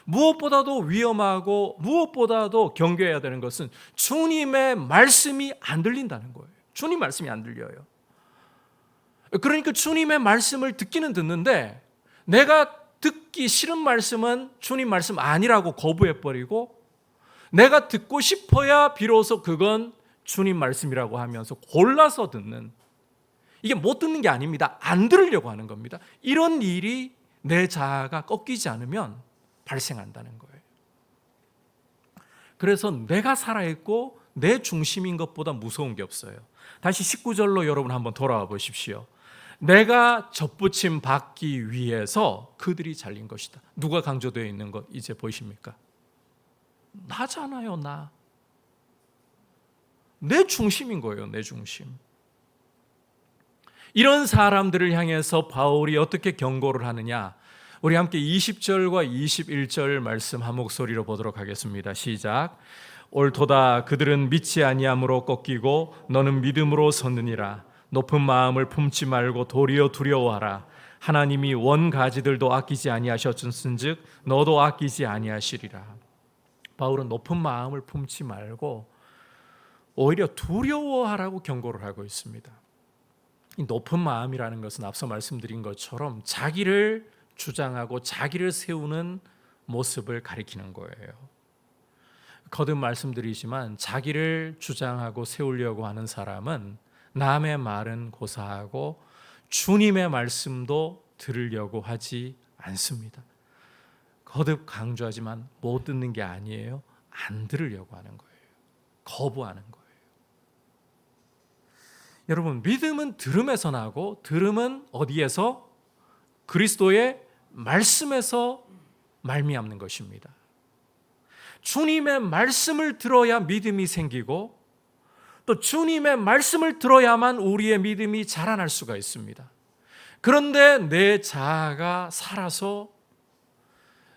무엇보다도 위험하고 무엇보다도 경계해야 되는 것은 주님의 말씀이 안 들린다는 거예요. 주님 말씀이 안 들려요. 그러니까 주님의 말씀을 듣기는 듣는데 내가 듣기 싫은 말씀은 주님 말씀 아니라고 거부해버리고 내가 듣고 싶어야 비로소 그건 주님 말씀이라고 하면서 골라서 듣는, 이게 못 듣는 게 아닙니다. 안 들으려고 하는 겁니다. 이런 일이 내 자아가 꺾이지 않으면 발생한다는 거예요. 그래서 내가 살아있고 내 중심인 것보다 무서운 게 없어요. 다시 19절로 여러분 한번 돌아와 보십시오. 내가 접붙임 받기 위해서 그들이 잘린 것이다. 누가 강조되어 있는 것 이제 보이십니까? 나잖아요, 나. 내 중심인 거예요, 내 중심. 이런 사람들을 향해서 바울이 어떻게 경고를 하느냐? 우리 함께 20절과 21절 말씀 한 목소리로 보도록 하겠습니다. 시작. 옳도다. 그들은 믿지 아니함으로 꺾이고 너는 믿음으로 섰느니라. 높은 마음을 품지 말고 도리어 두려워하라. 하나님이 원가지들도 아끼지 아니하셨은즉 너도 아끼지 아니하시리라. 바울은 높은 마음을 품지 말고 오히려 두려워하라고 경고를 하고 있습니다. 이 높은 마음이라는 것은 앞서 말씀드린 것처럼 자기를 주장하고 자기를 세우는 모습을 가리키는 거예요. 거듭 말씀드리지만 자기를 주장하고 세우려고 하는 사람은 남의 말은 고사하고 주님의 말씀도 들으려고 하지 않습니다. 거듭 강조하지만 못 듣는 게 아니에요. 안 들으려고 하는 거예요. 거부하는 거예요. 여러분, 믿음은 들음에서 나고 들음은 어디에서? 그리스도의 말씀에서 말미암는 것입니다. 주님의 말씀을 들어야 믿음이 생기고 또 주님의 말씀을 들어야만 우리의 믿음이 자라날 수가 있습니다. 그런데 내 자아가 살아서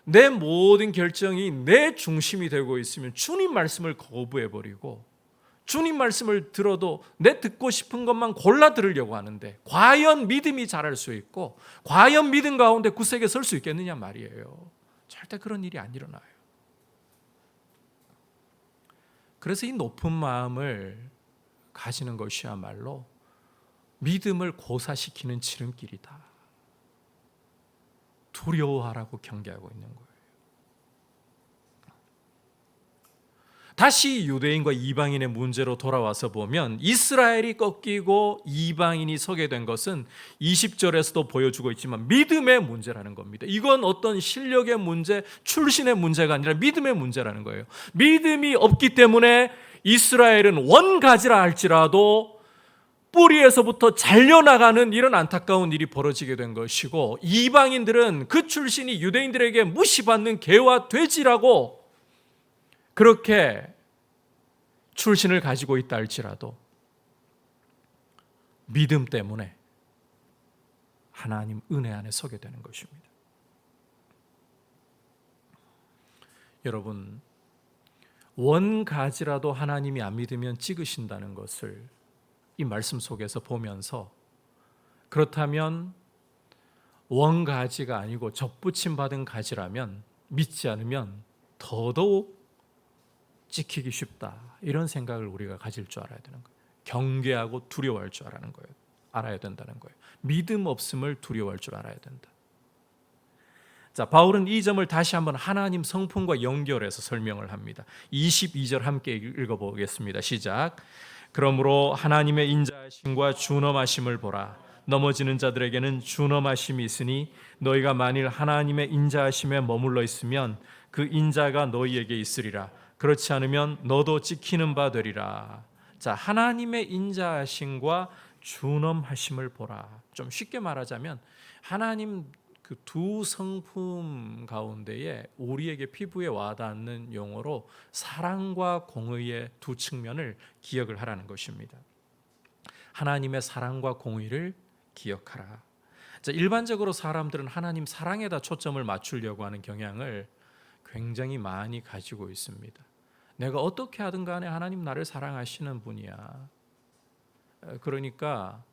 내 모든 결정이 내 중심이 되고 있으면 주님 말씀을 거부해버리고 주님 말씀을 들어도 내 듣고 싶은 것만 골라 들으려고 하는데 과연 믿음이 자랄 수 있고 과연 믿음 가운데 굳세게 설 수 있겠느냐 말이에요. 절대 그런 일이 안 일어나요. 그래서 이 높은 마음을 가지는 것이야말로 믿음을 고사시키는 지름길이다. 두려워하라고 경계하고 있는 거예요. 다시 유대인과 이방인의 문제로 돌아와서 보면 이스라엘이 꺾이고 이방인이 서게 된 것은 20절에서도 보여주고 있지만 믿음의 문제라는 겁니다. 이건 어떤 실력의 문제, 출신의 문제가 아니라 믿음의 문제라는 거예요. 믿음이 없기 때문에 이스라엘은 원가지라 할지라도 뿌리에서부터 잘려나가는 이런 안타까운 일이 벌어지게 된 것이고, 이방인들은 그 출신이 유대인들에게 무시받는 개와 돼지라고 그렇게 출신을 가지고 있다 할지라도 믿음 때문에 하나님 은혜 안에 서게 되는 것입니다. 여러분, 원가지라도 하나님이 안 믿으면 찍으신다는 것을 이 말씀 속에서 보면서, 그렇다면 원가지가 아니고 접붙임 받은 가지라면, 믿지 않으면 더더욱 찍히기 쉽다, 이런 생각을 우리가 가질 줄 알아야 되는 거예요. 경계하고 두려워할 줄 알아야 된다는 거예요. 믿음 없음을 두려워할 줄 알아야 된다. 자, 바울은 이 점을 다시 한번 하나님 성품과 연결해서 설명을 합니다. 22절 함께 읽어보겠습니다. 시작. 그러므로 하나님의 인자하심과 준엄하심을 보라. 넘어지는 자들에게는 준엄하심이 있으니 너희가 만일 하나님의 인자하심에 머물러 있으면 그 인자가 너희에게 있으리라. 그렇지 않으면 너도 찍히는 바 되리라. 자, 하나님의 인자하심과 준엄하심을 보라. 좀 쉽게 말하자면 하나님 그 두 성품 가운데에 우리에게 피부에 와닿는 용어로 사랑과 공의의 두 측면을 기억을 하라는 것입니다. 하나님의 사랑과 공의를 기억하라. 자, 일반적으로 사람들은 하나님 사랑에다 초점을 맞추려고 하는 경향을 굉장히 많이 가지고 있습니다. 내가 어떻게 하든 간에 하나님 나를 사랑하시는 분이야. 그러니까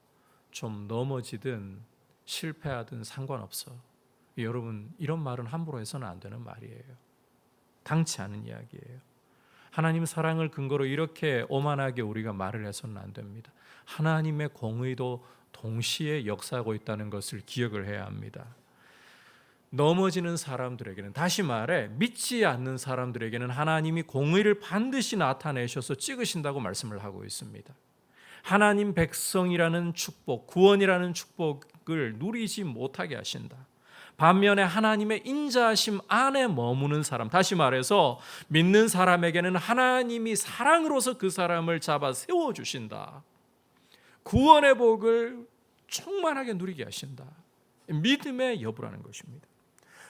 좀 넘어지든 실패하든 상관없어. 여러분, 이런 말은 함부로 해서는 안 되는 말이에요. 당치 않은 이야기예요. 하나님 사랑을 근거로 이렇게 오만하게 우리가 말을 해서는 안 됩니다. 하나님의 공의도 동시에 역사하고 있다는 것을 기억을 해야 합니다. 넘어지는 사람들에게는, 다시 말해 믿지 않는 사람들에게는 하나님이 공의를 반드시 나타내셔서 찍으신다고 말씀을 하고 있습니다. 하나님 백성이라는 축복, 구원이라는 축복을 누리지 못하게 하신다. 반면에 하나님의 인자하심 안에 머무는 사람, 다시 말해서 믿는 사람에게는 하나님이 사랑으로서 그 사람을 잡아 세워주신다. 구원의 복을 충만하게 누리게 하신다. 믿음의 여부라는 것입니다.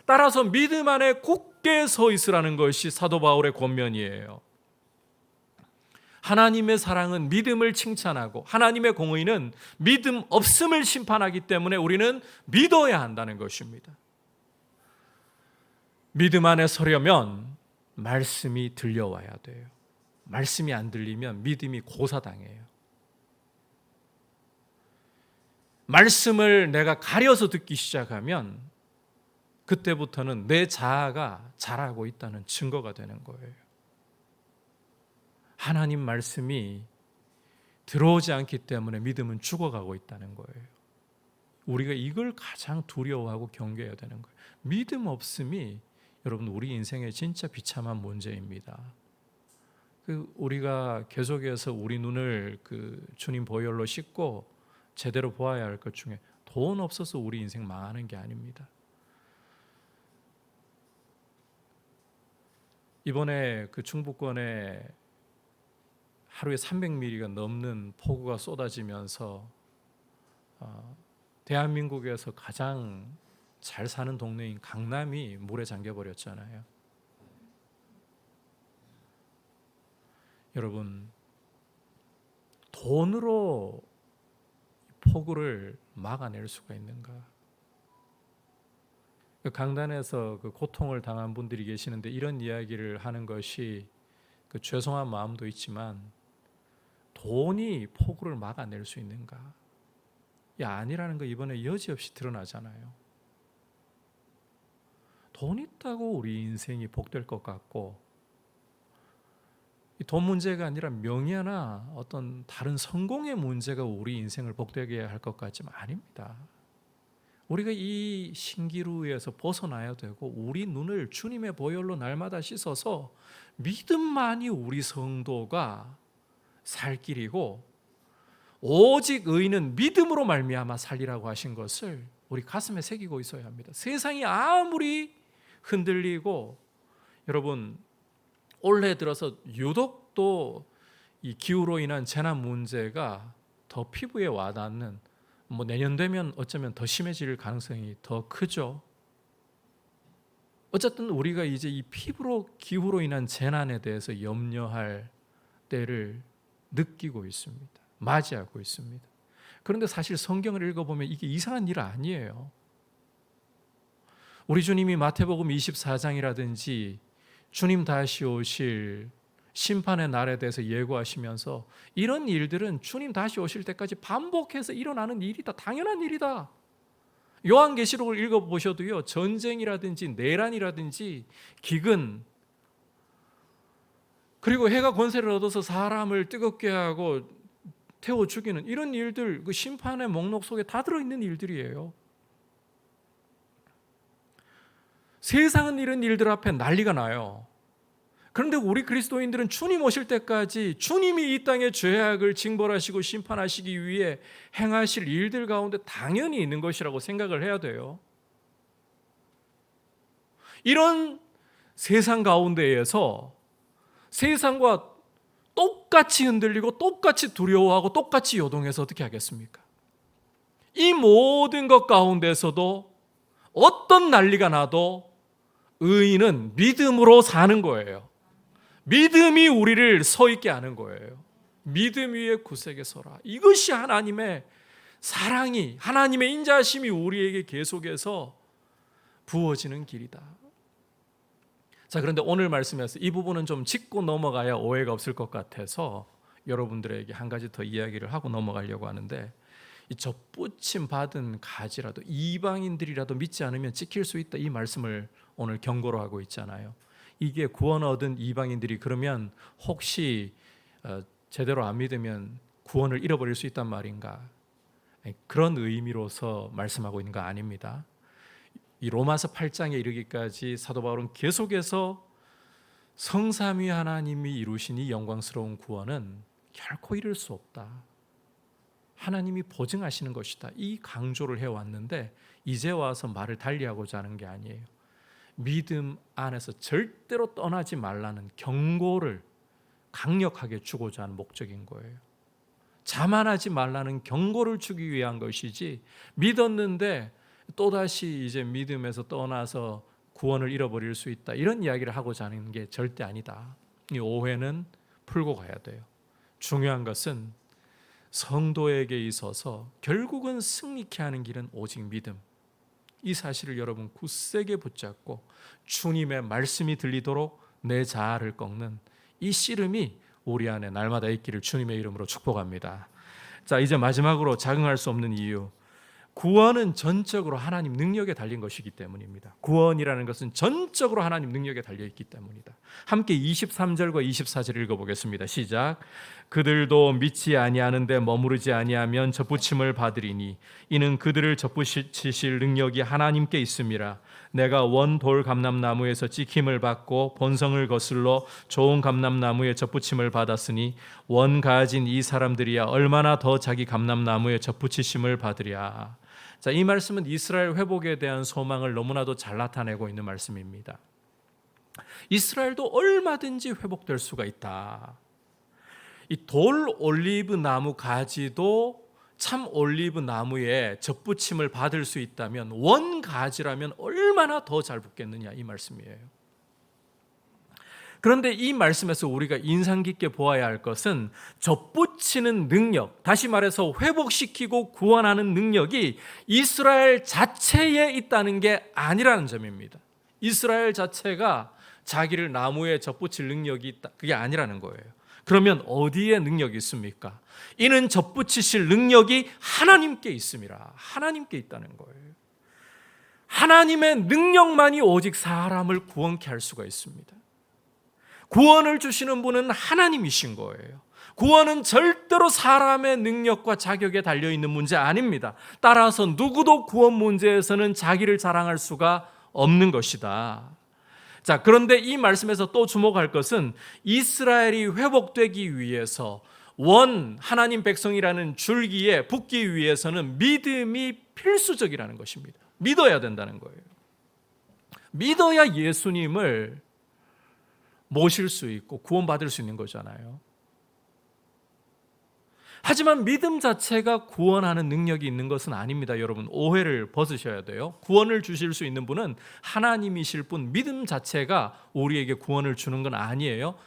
따라서 믿음 안에 굳게 서 있으라는 것이 사도 바울의 권면이에요. 하나님의 사랑은 믿음을 칭찬하고 하나님의 공의는 믿음 없음을 심판하기 때문에 우리는 믿어야 한다는 것입니다. 믿음 안에 서려면 말씀이 들려와야 돼요. 말씀이 안 들리면 믿음이 고사당해요. 말씀을 내가 가려서 듣기 시작하면 그때부터는 내 자아가 자라고 있다는 증거가 되는 거예요. 하나님 말씀이 들어오지 않기 때문에 믿음은 죽어가고 있다는 거예요. 우리가 이걸 가장 두려워하고 경계해야 되는 거예요. 믿음 없음이 여러분 우리 인생의 진짜 비참한 문제입니다. 우리가 계속해서 우리 눈을 주님 보혈로 씻고 제대로 보아야 할 것 중에 돈 없어서 우리 인생 망하는 게 아닙니다. 이번에 충북권에 하루에 300mm가 넘는 폭우가 쏟아지면서 대한민국에서 가장 잘 사는 동네인 강남이 물에 잠겨버렸잖아요. 여러분, 돈으로 폭우를 막아낼 수가 있는가? 강단에서 고통을 당한 분들이 계시는데 이런 이야기를 하는 것이 죄송한 마음도 있지만 돈이 폭우를 막아낼 수 있는가? 아니라는 거 이번에 여지없이 드러나잖아요. 돈 있다고 우리 인생이 복될 것 같고, 돈 문제가 아니라 명예나 어떤 다른 성공의 문제가 우리 인생을 복되게 할 것 같지만 아닙니다. 우리가 이 신기루에서 벗어나야 되고 우리 눈을 주님의 보혈로 날마다 씻어서 믿음만이 우리 성도가 살 길이고 오직 의인은 믿음으로 말미암아 살리라고 하신 것을 우리 가슴에 새기고 있어야 합니다. 세상이 아무리 흔들리고 여러분 올해 들어서 유독 또 이 기후로 인한 재난 문제가 더 피부에 와닿는 내년 되면 어쩌면 더 심해질 가능성이 더 크죠. 어쨌든 우리가 이제 이 기후로 인한 재난에 대해서 염려할 때를 느끼고 있습니다. 맞이하고 있습니다. 그런데 사실 성경을 읽어보면 이게 이상한 일 아니에요. 우리 주님이 마태복음 24장이라든지 주님 다시 오실 심판의 날에 대해서 예고하시면서 이런 일들은 주님 다시 오실 때까지 반복해서 일어나는 일이다. 당연한 일이다. 요한계시록을 읽어보셔도요, 전쟁이라든지 내란이라든지 기근, 그리고 해가 권세를 얻어서 사람을 뜨겁게 하고 태워 죽이는 이런 일들, 그 심판의 목록 속에 다 들어있는 일들이에요. 세상은 이런 일들 앞에 난리가 나요. 그런데 우리 그리스도인들은 주님 오실 때까지 주님이 이 땅의 죄악을 징벌하시고 심판하시기 위해 행하실 일들 가운데 당연히 있는 것이라고 생각을 해야 돼요. 이런 세상 가운데에서 세상과 똑같이 흔들리고 똑같이 두려워하고 똑같이 요동해서 어떻게 하겠습니까? 이 모든 것 가운데서도 어떤 난리가 나도 의인은 믿음으로 사는 거예요. 믿음이 우리를 서 있게 하는 거예요. 믿음 위에 굳세게 서라. 이것이 하나님의 사랑이, 하나님의 인자하심이 우리에게 계속해서 부어지는 길이다. 자, 그런데 오늘 말씀에서 이 부분은 좀 짚고 넘어가야 오해가 없을 것 같아서 여러분들에게 한 가지 더 이야기를 하고 넘어가려고 하는데, 이 접붙임 받은 가지라도 이방인들이라도 믿지 않으면 찍힐 수 있다, 이 말씀을 오늘 경고로 하고 있잖아요. 이게 구원 얻은 이방인들이 그러면 혹시 제대로 안 믿으면 구원을 잃어버릴 수 있단 말인가? 그런 의미로서 말씀하고 있는 거 아닙니다. 이 로마서 8장에 이르기까지 사도 바울은 계속해서 성삼위 하나님이 이루신 이 영광스러운 구원은 결코 잃을 수 없다. 하나님이 보증하시는 것이다. 이 강조를 해왔는데 이제 와서 말을 달리하고자 하는 게 아니에요. 믿음 안에서 절대로 떠나지 말라는 경고를 강력하게 주고자 하는 목적인 거예요. 자만하지 말라는 경고를 주기 위한 것이지, 믿었는데 또다시 이제 믿음에서 떠나서 구원을 잃어버릴 수 있다, 이런 이야기를 하고자 하는 게 절대 아니다. 이 오해는 풀고 가야 돼요. 중요한 것은 성도에게 있어서 결국은 승리케 하는 길은 오직 믿음. 이 사실을 여러분 굳세게 붙잡고 주님의 말씀이 들리도록 내 자아를 꺾는 이 씨름이 우리 안에 날마다 있기를 주님의 이름으로 축복합니다. 자, 이제 마지막으로 자긍할 수 없는 이유, 구원은 전적으로 하나님 능력에 달린 것이기 때문입니다. 구원이라는 것은 전적으로 하나님 능력에 달려있기 때문이다. 함께 23절과 24절 읽어보겠습니다. 시작. 그들도 믿지 아니하는데 머무르지 아니하면 접붙임을 받으리니 이는 그들을 접붙이실 능력이 하나님께 있음이라. 내가 원 돌 감람나무에서 찍힘을 받고 본성을 거슬러 좋은 감람나무에 접붙임을 받았으니 원 가진 이 사람들이야 얼마나 더 자기 감람나무에 접붙이심을 받으랴. 자, 이 말씀은 이스라엘 회복에 대한 소망을 너무나도 잘 나타내고 있는 말씀입니다. 이스라엘도 얼마든지 회복될 수가 있다. 이 돌 올리브 나무 가지도 참 올리브 나무에 접붙임을 받을 수 있다면 원 가지라면 얼마나 더 잘 붙겠느냐, 이 말씀이에요. 그런데 이 말씀에서 우리가 인상 깊게 보아야 할 것은 접붙이는 능력, 다시 말해서 회복시키고 구원하는 능력이 이스라엘 자체에 있다는 게 아니라는 점입니다. 이스라엘 자체가 자기를 나무에 접붙일 능력이 있다, 그게 아니라는 거예요. 그러면 어디에 능력이 있습니까? 이는 접붙이실 능력이 하나님께 있습니다. 하나님께 있다는 거예요. 하나님의 능력만이 오직 사람을 구원케 할 수가 있습니다. 구원을 주시는 분은 하나님이신 거예요. 구원은 절대로 사람의 능력과 자격에 달려있는 문제 아닙니다. 따라서 누구도 구원 문제에서는 자기를 자랑할 수가 없는 것이다. 자, 그런데 이 말씀에서 또 주목할 것은 이스라엘이 회복되기 위해서 하나님 백성이라는 줄기에 붙기 위해서는 믿음이 필수적이라는 것입니다. 믿어야 된다는 거예요. 믿어야 예수님을 모실 수 있고 구원받을 수 있는 거잖아요. 하지만 믿음 자체가 구원하는 능력이 있는 것은 아닙니다. 여러분, 오해를 벗으셔야 돼요. 구원을 주실 수 있는 분은 하나님이실 뿐, 믿음 자체가 우리에게 구원을 주는 건 아니에요.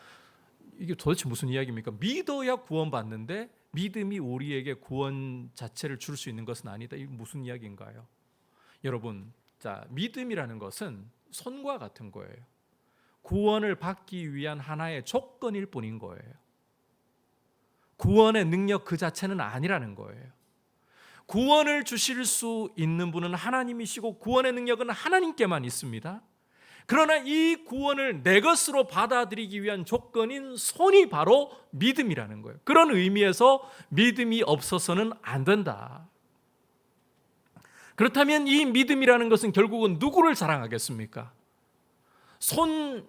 이게 도대체 무슨 이야기입니까? 믿어야 구원받는데 믿음이 우리에게 구원 자체를 줄 수 있는 것은 아니다. 이게 무슨 이야기인가요? 여러분, 자, 믿음이라는 것은 손과 같은 거예요. 구원을 받기 위한 하나의 조건일 뿐인 거예요. 구원의 능력 그 자체는 아니라는 거예요. 구원을 주실 수 있는 분은 하나님이시고 구원의 능력은 하나님께만 있습니다. 그러나 이 구원을 내 것으로 받아들이기 위한 조건인 손이 바로 믿음이라는 거예요. 그런 의미에서 믿음이 없어서는 안 된다. 그렇다면 이 믿음이라는 것은 결국은 누구를 자랑하겠습니까? 손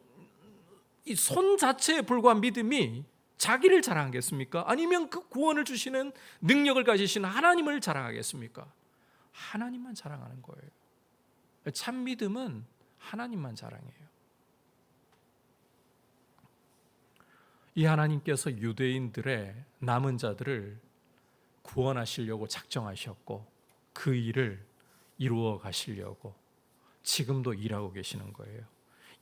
자체에 불과한 믿음이 자기를 자랑하겠습니까? 아니면 그 구원을 주시는 능력을 가지신 하나님을 자랑하겠습니까? 하나님만 자랑하는 거예요. 참 믿음은 하나님만 자랑해요. 이 하나님께서 유대인들의 남은 자들을 구원하시려고 작정하셨고 그 일을 이루어 가시려고 지금도 일하고 계시는 거예요.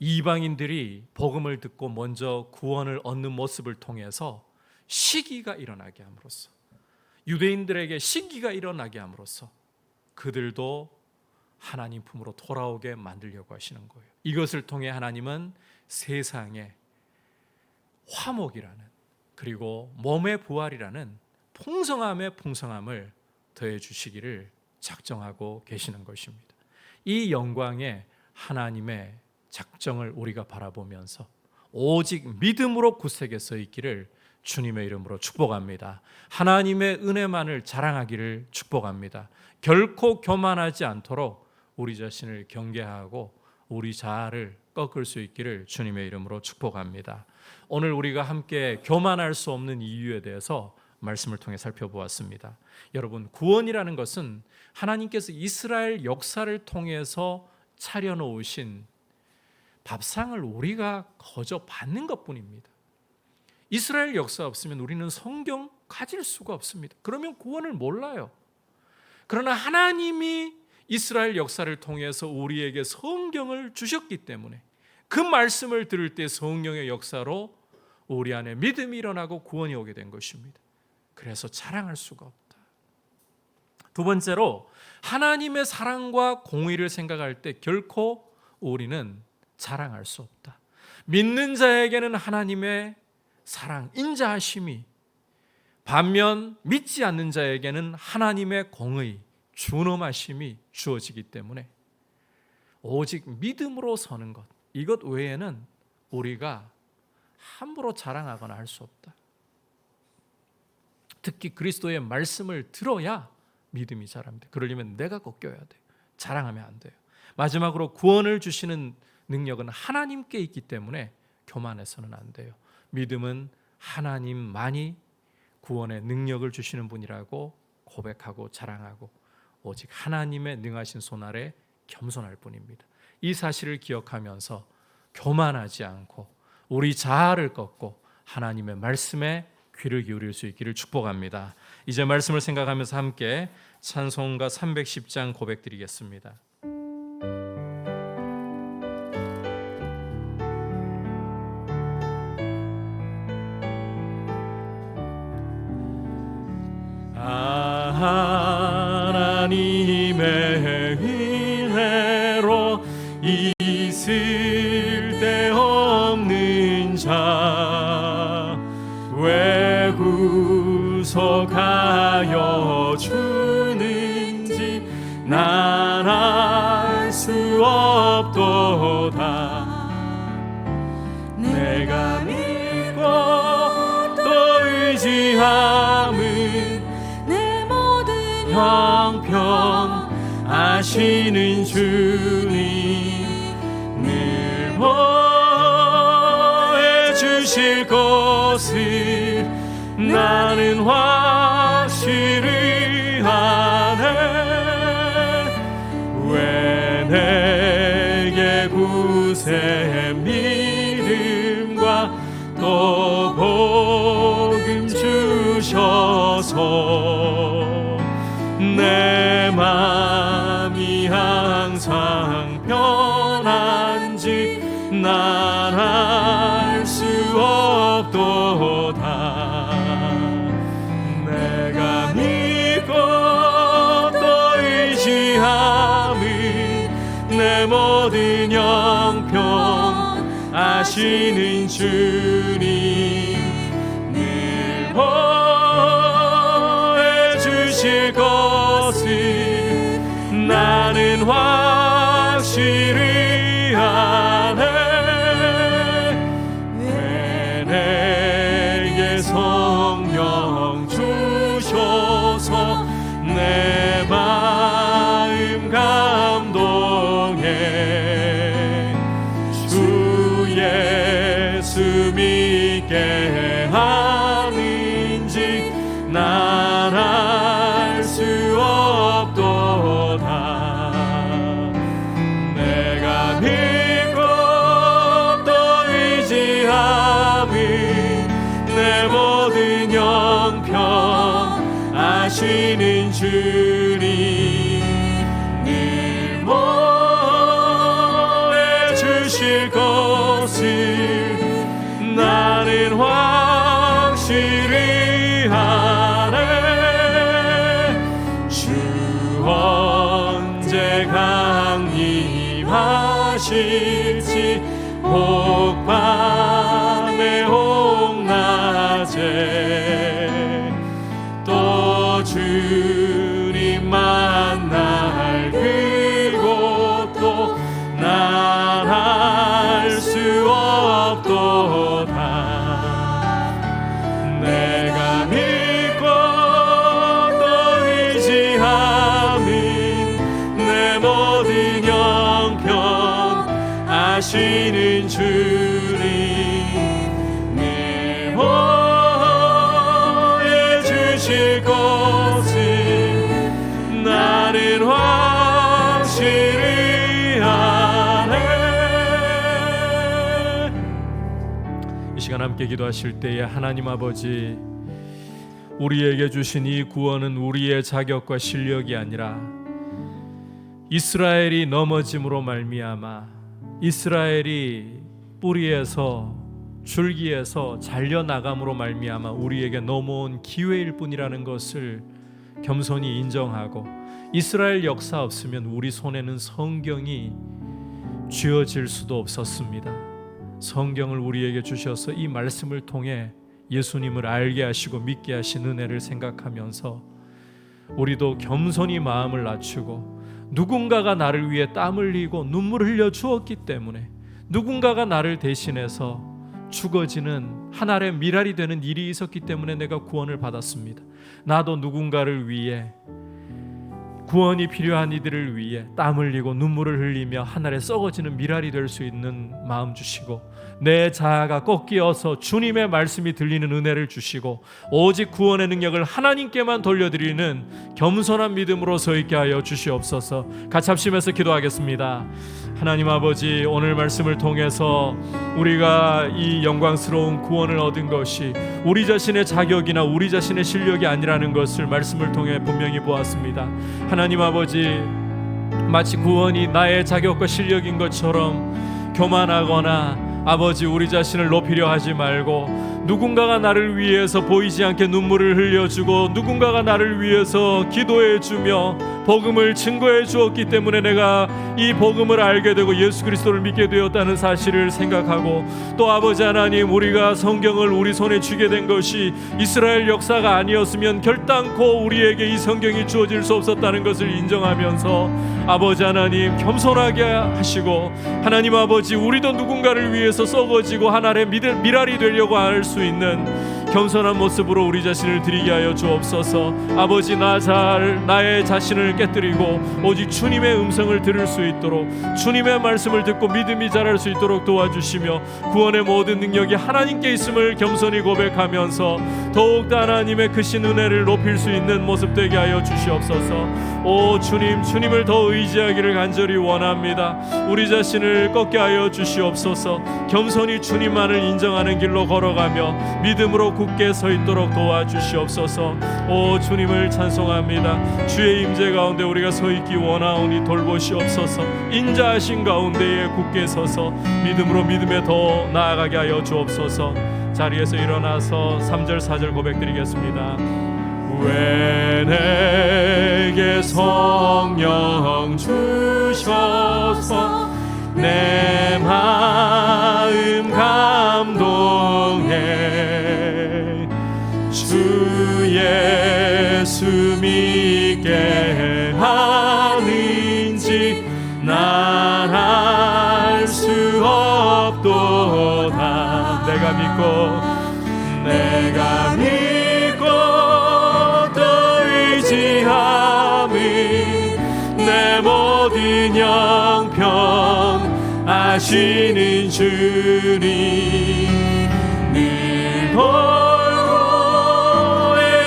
이방인들이 복음을 듣고 먼저 구원을 얻는 모습을 통해서 시기가 일어나게 함으로써, 유대인들에게 시기가 일어나게 함으로써 그들도 하나님 품으로 돌아오게 만들려고 하시는 거예요. 이것을 통해 하나님은 세상에 화목이라는, 그리고 몸의 부활이라는 풍성함의 풍성함을 더해 주시기를 작정하고 계시는 것입니다. 이 영광의 하나님의 작정을 우리가 바라보면서 오직 믿음으로 굳세게 서 있기를 주님의 이름으로 축복합니다. 하나님의 은혜만을 자랑하기를 축복합니다. 결코 교만하지 않도록 우리 자신을 경계하고 우리 자아를 꺾을 수 있기를 주님의 이름으로 축복합니다. 오늘 우리가 함께 교만할 수 없는 이유에 대해서 말씀을 통해 살펴보았습니다. 여러분, 구원이라는 것은 하나님께서 이스라엘 역사를 통해서 차려놓으신 밥상을 우리가 거저 받는 것뿐입니다. 이스라엘 역사 없으면 우리는 성경 가질 수가 없습니다. 그러면 구원을 몰라요. 그러나 하나님이 이스라엘 역사를 통해서 우리에게 성경을 주셨기 때문에 그 말씀을 들을 때 성령의 역사로 우리 안에 믿음이 일어나고 구원이 오게 된 것입니다. 그래서 자랑할 수가 없다. 두 번째로, 하나님의 사랑과 공의를 생각할 때 결코 우리는 자랑할 수 없다. 믿는 자에게는 하나님의 사랑, 인자하심이, 반면 믿지 않는 자에게는 하나님의 공의, 준엄하심이 주어지기 때문에 오직 믿음으로 서는 것, 이것 외에는 우리가 함부로 자랑하거나 할 수 없다. 특히 그리스도의 말씀을 들어야 믿음이 자랍니다. 그러려면 내가 꺾여야 돼요. 자랑하면 안 돼요. 마지막으로, 구원을 주시는 능력은 하나님께 있기 때문에 교만해서는 안 돼요. 믿음은 하나님만이 구원의 능력을 주시는 분이라고 고백하고 자랑하고 오직 하나님의 능하신 손 아래 겸손할 뿐입니다. 이 사실을 기억하면서 교만하지 않고 우리 자아를 꺾고 하나님의 말씀에 귀를 기울일 수 있기를 축복합니다. 이제 말씀을 생각하면서 함께 찬송가 310장 고백드리겠습니다. 하나님의 은혜로 있을 데 없는 자 왜 구속하여 주는지 난 알 수 없도다. 내가 믿고 또 의지 의지함은 내 모든 형편 아시는 주님 늘 보해 주실 것을 나는 확실히 하네. 왜 내게 구세 믿음과 또 복음 주셔서 내 맘이 항상 편한지 난 알 수 없도다. 내가 믿고 또 의지함은 내 모든 형편 아시는 주님 늘 보해 주실 것을 나는 확실히 아네. 왜 내게 성령 주셔서 내 마음 감동해 주 예수 믿게 하는지 난 알 수 없도다. 내가 믿고 또 의지함은 내 모든 형편 아시는 주님 늘 보해 주실 것을 나는 확실히 하네. 주 언제 강림하실지 혹밤에 혹낮에 또 주님 만날 그곳도 난 알 수 없도다. 내가 믿고 또 의지함은 내 모든 형편 아시는 주님 늘 보해 주실 것을 나는 확실히 아네. 이 시간 함께 기도하실 때에 하나님 아버지, 우리에게 주신 이 구원은 우리의 자격과 실력이 아니라 이스라엘이 넘어짐으로 말미암아 이스라엘이 뿌리에서 줄기에서 잘려나감으로 말미암아 우리에게 넘어온 기회일 뿐이라는 것을 겸손히 인정하고, 이스라엘 역사 없으면 우리 손에는 성경이 쥐어질 수도 없었습니다. 성경을 우리에게 주셔서 이 말씀을 통해 예수님을 알게 하시고 믿게 하신 은혜를 생각하면서 우리도 겸손히 마음을 낮추고, 누군가가 나를 위해 땀 흘리고 눈물 흘려 주었기 때문에, 누군가가 나를 대신해서 죽어지는 한 알의 밀알이 되는 일이 있었기 때문에 내가 구원을 받았습니다. 나도 누군가를 위해, 구원이 필요한 이들을 위해 땀 흘리고 눈물을 흘리며 하늘에 썩어지는 밀알이 될 수 있는 마음 주시고, 내 자아가 꺾이어서 주님의 말씀이 들리는 은혜를 주시고, 오직 구원의 능력을 하나님께만 돌려드리는 겸손한 믿음으로 서 있게 하여 주시옵소서. 같이 합심해서 기도하겠습니다. 하나님 아버지, 오늘 말씀을 통해서 우리가 이 영광스러운 구원을 얻은 것이 우리 자신의 자격이나 우리 자신의 실력이 아니라는 것을 말씀을 통해 분명히 보았습니다. 하나님 아버지, 마치 구원이 나의 자격과 실력인 것처럼 교만하거나 아버지 우리 자신을 높이려 하지 말고, 누군가가 나를 위해서 보이지 않게 눈물을 흘려주고 누군가가 나를 위해서 기도해주며 복음을 증거해 주었기 때문에 내가 이 복음을 알게 되고 예수 그리스도를 믿게 되었다는 사실을 생각하고, 또 아버지 하나님, 우리가 성경을 우리 손에 쥐게 된 것이 이스라엘 역사가 아니었으면 결단코 우리에게 이 성경이 주어질 수 없었다는 것을 인정하면서 아버지 하나님 겸손하게 하시고, 하나님 아버지, 우리도 누군가를 위해서 썩어지고 하나님의 밀알이 되려고 할 수 있는 겸손한 모습으로 우리 자신을 드리게 하여 주옵소서. 아버지, 나의 자신을 깨뜨리고 오직 주님의 음성을 들을 수 있도록, 주님의 말씀을 듣고 믿음이 자랄 수 있도록 도와주시며, 구원의 모든 능력이 하나님께 있음을 겸손히 고백하면서 더욱더 하나님의 크신 은혜를 높일 수 있는 모습 되게 하여 주시옵소서. 오 주님, 주님을 더 의지하기를 간절히 원합니다. 우리 자신을 꺾게 하여 주시옵소서. 겸손히 주님만을 인정하는 길로 걸어가며 믿음으로 굳게 서 있도록 도와주시옵소서. 오 주님을 찬송합니다. 주의 임재 가운데 우리가 서 있기 원하오니 돌보시옵소서. 인자하신 가운데에 굳게 서서 믿음으로 믿음에 더 나아가게 하여 주옵소서. 자리에서 일어나서 3절 4절 고백드리겠습니다. 왜 내게 성령 주셔서 내 마음 감동해, 주 예수 믿게 하는지 난 알 수 없도다. 내가 믿고 또 의지함이 내 모든 형편 아시는 주님, 늘 보호해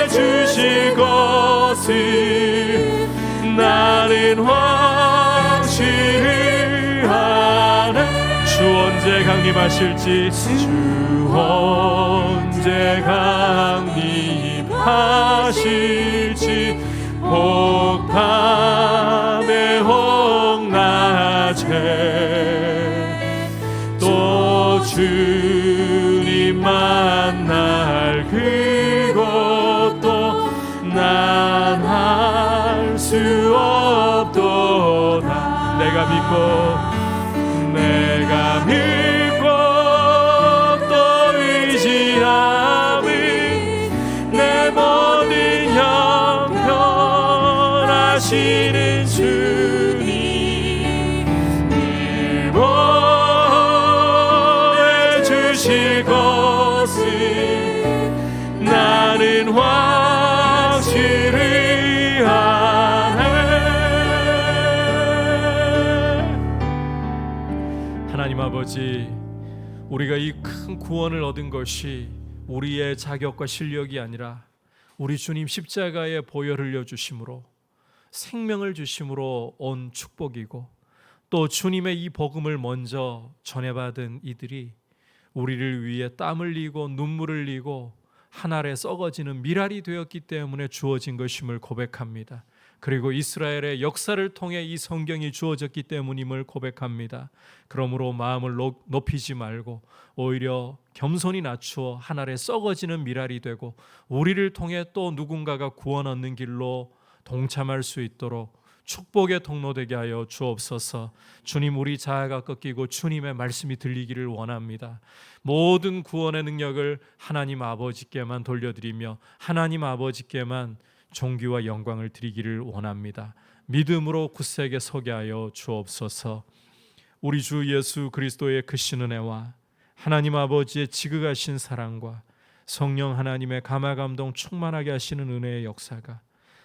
주실 것을 나는 확실히 하네. 주 언제 강림하실지, 주 언제 강림하실지, 복밤에 홍낮에 또 주님 만날 그것도 난 알 수 없도다. 내가 믿고 또 의지함이 내 모든 형편 아시는 주님, 늘 보호해 주실 것을 나는 확실히 아네. 하나님 아버지, 우리가 이 큰 구원을 얻은 것이 우리의 자격과 실력이 아니라 우리 주님 십자가에 보혈 흘려 주심으로, 생명을 주심으로 온 축복이고, 또 주님의 이 복음을 먼저 전해받은 이들이 우리를 위해 땀 흘리고 눈물 흘리고 한 알에 썩어지는 밀알이 되었기 때문에 주어진 것임을 고백합니다. 그리고 이스라엘의 역사를 통해 이 성경이 주어졌기 때문임을 고백합니다. 그러므로 마음을 높이지 말고 오히려 겸손히 낮추어 한 알에 썩어지는 밀알이 되고 우리를 통해 또 누군가가 구원 얻는 길로 동참할 수 있도록 축복의 통로 되게 하여 주옵소서. 주님, 우리 자아가 꺾이고 주님의 말씀이 들리기를 원합니다. 모든 구원의 능력을 하나님 아버지께만 돌려드리며 하나님 아버지께만 존귀와 영광을 드리기를 원합니다. 믿음으로 굳세게 서게 하여 주옵소서. 우리 주 예수 그리스도의 크신 은혜와 하나님 아버지의 지극하신 사랑과 성령 하나님의 감화감동 충만하게 하시는 은혜의 역사가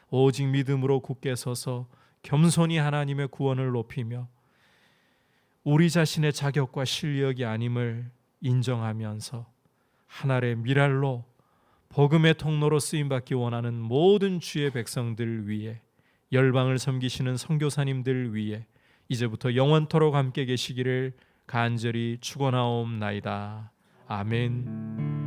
오직 믿음으로 굳게 서서 겸손히 하나님의 구원을 높이며 우리 자신의 자격과 실력이 아님을 인정하면서 하나의 밀알로 복음의 통로로 쓰임받기 원하는 모든 주의 백성들 위해, 열방을 섬기시는 선교사님들 위해 이제부터 영원토록 함께 계시기를 간절히 축원하옵나이다. 아멘.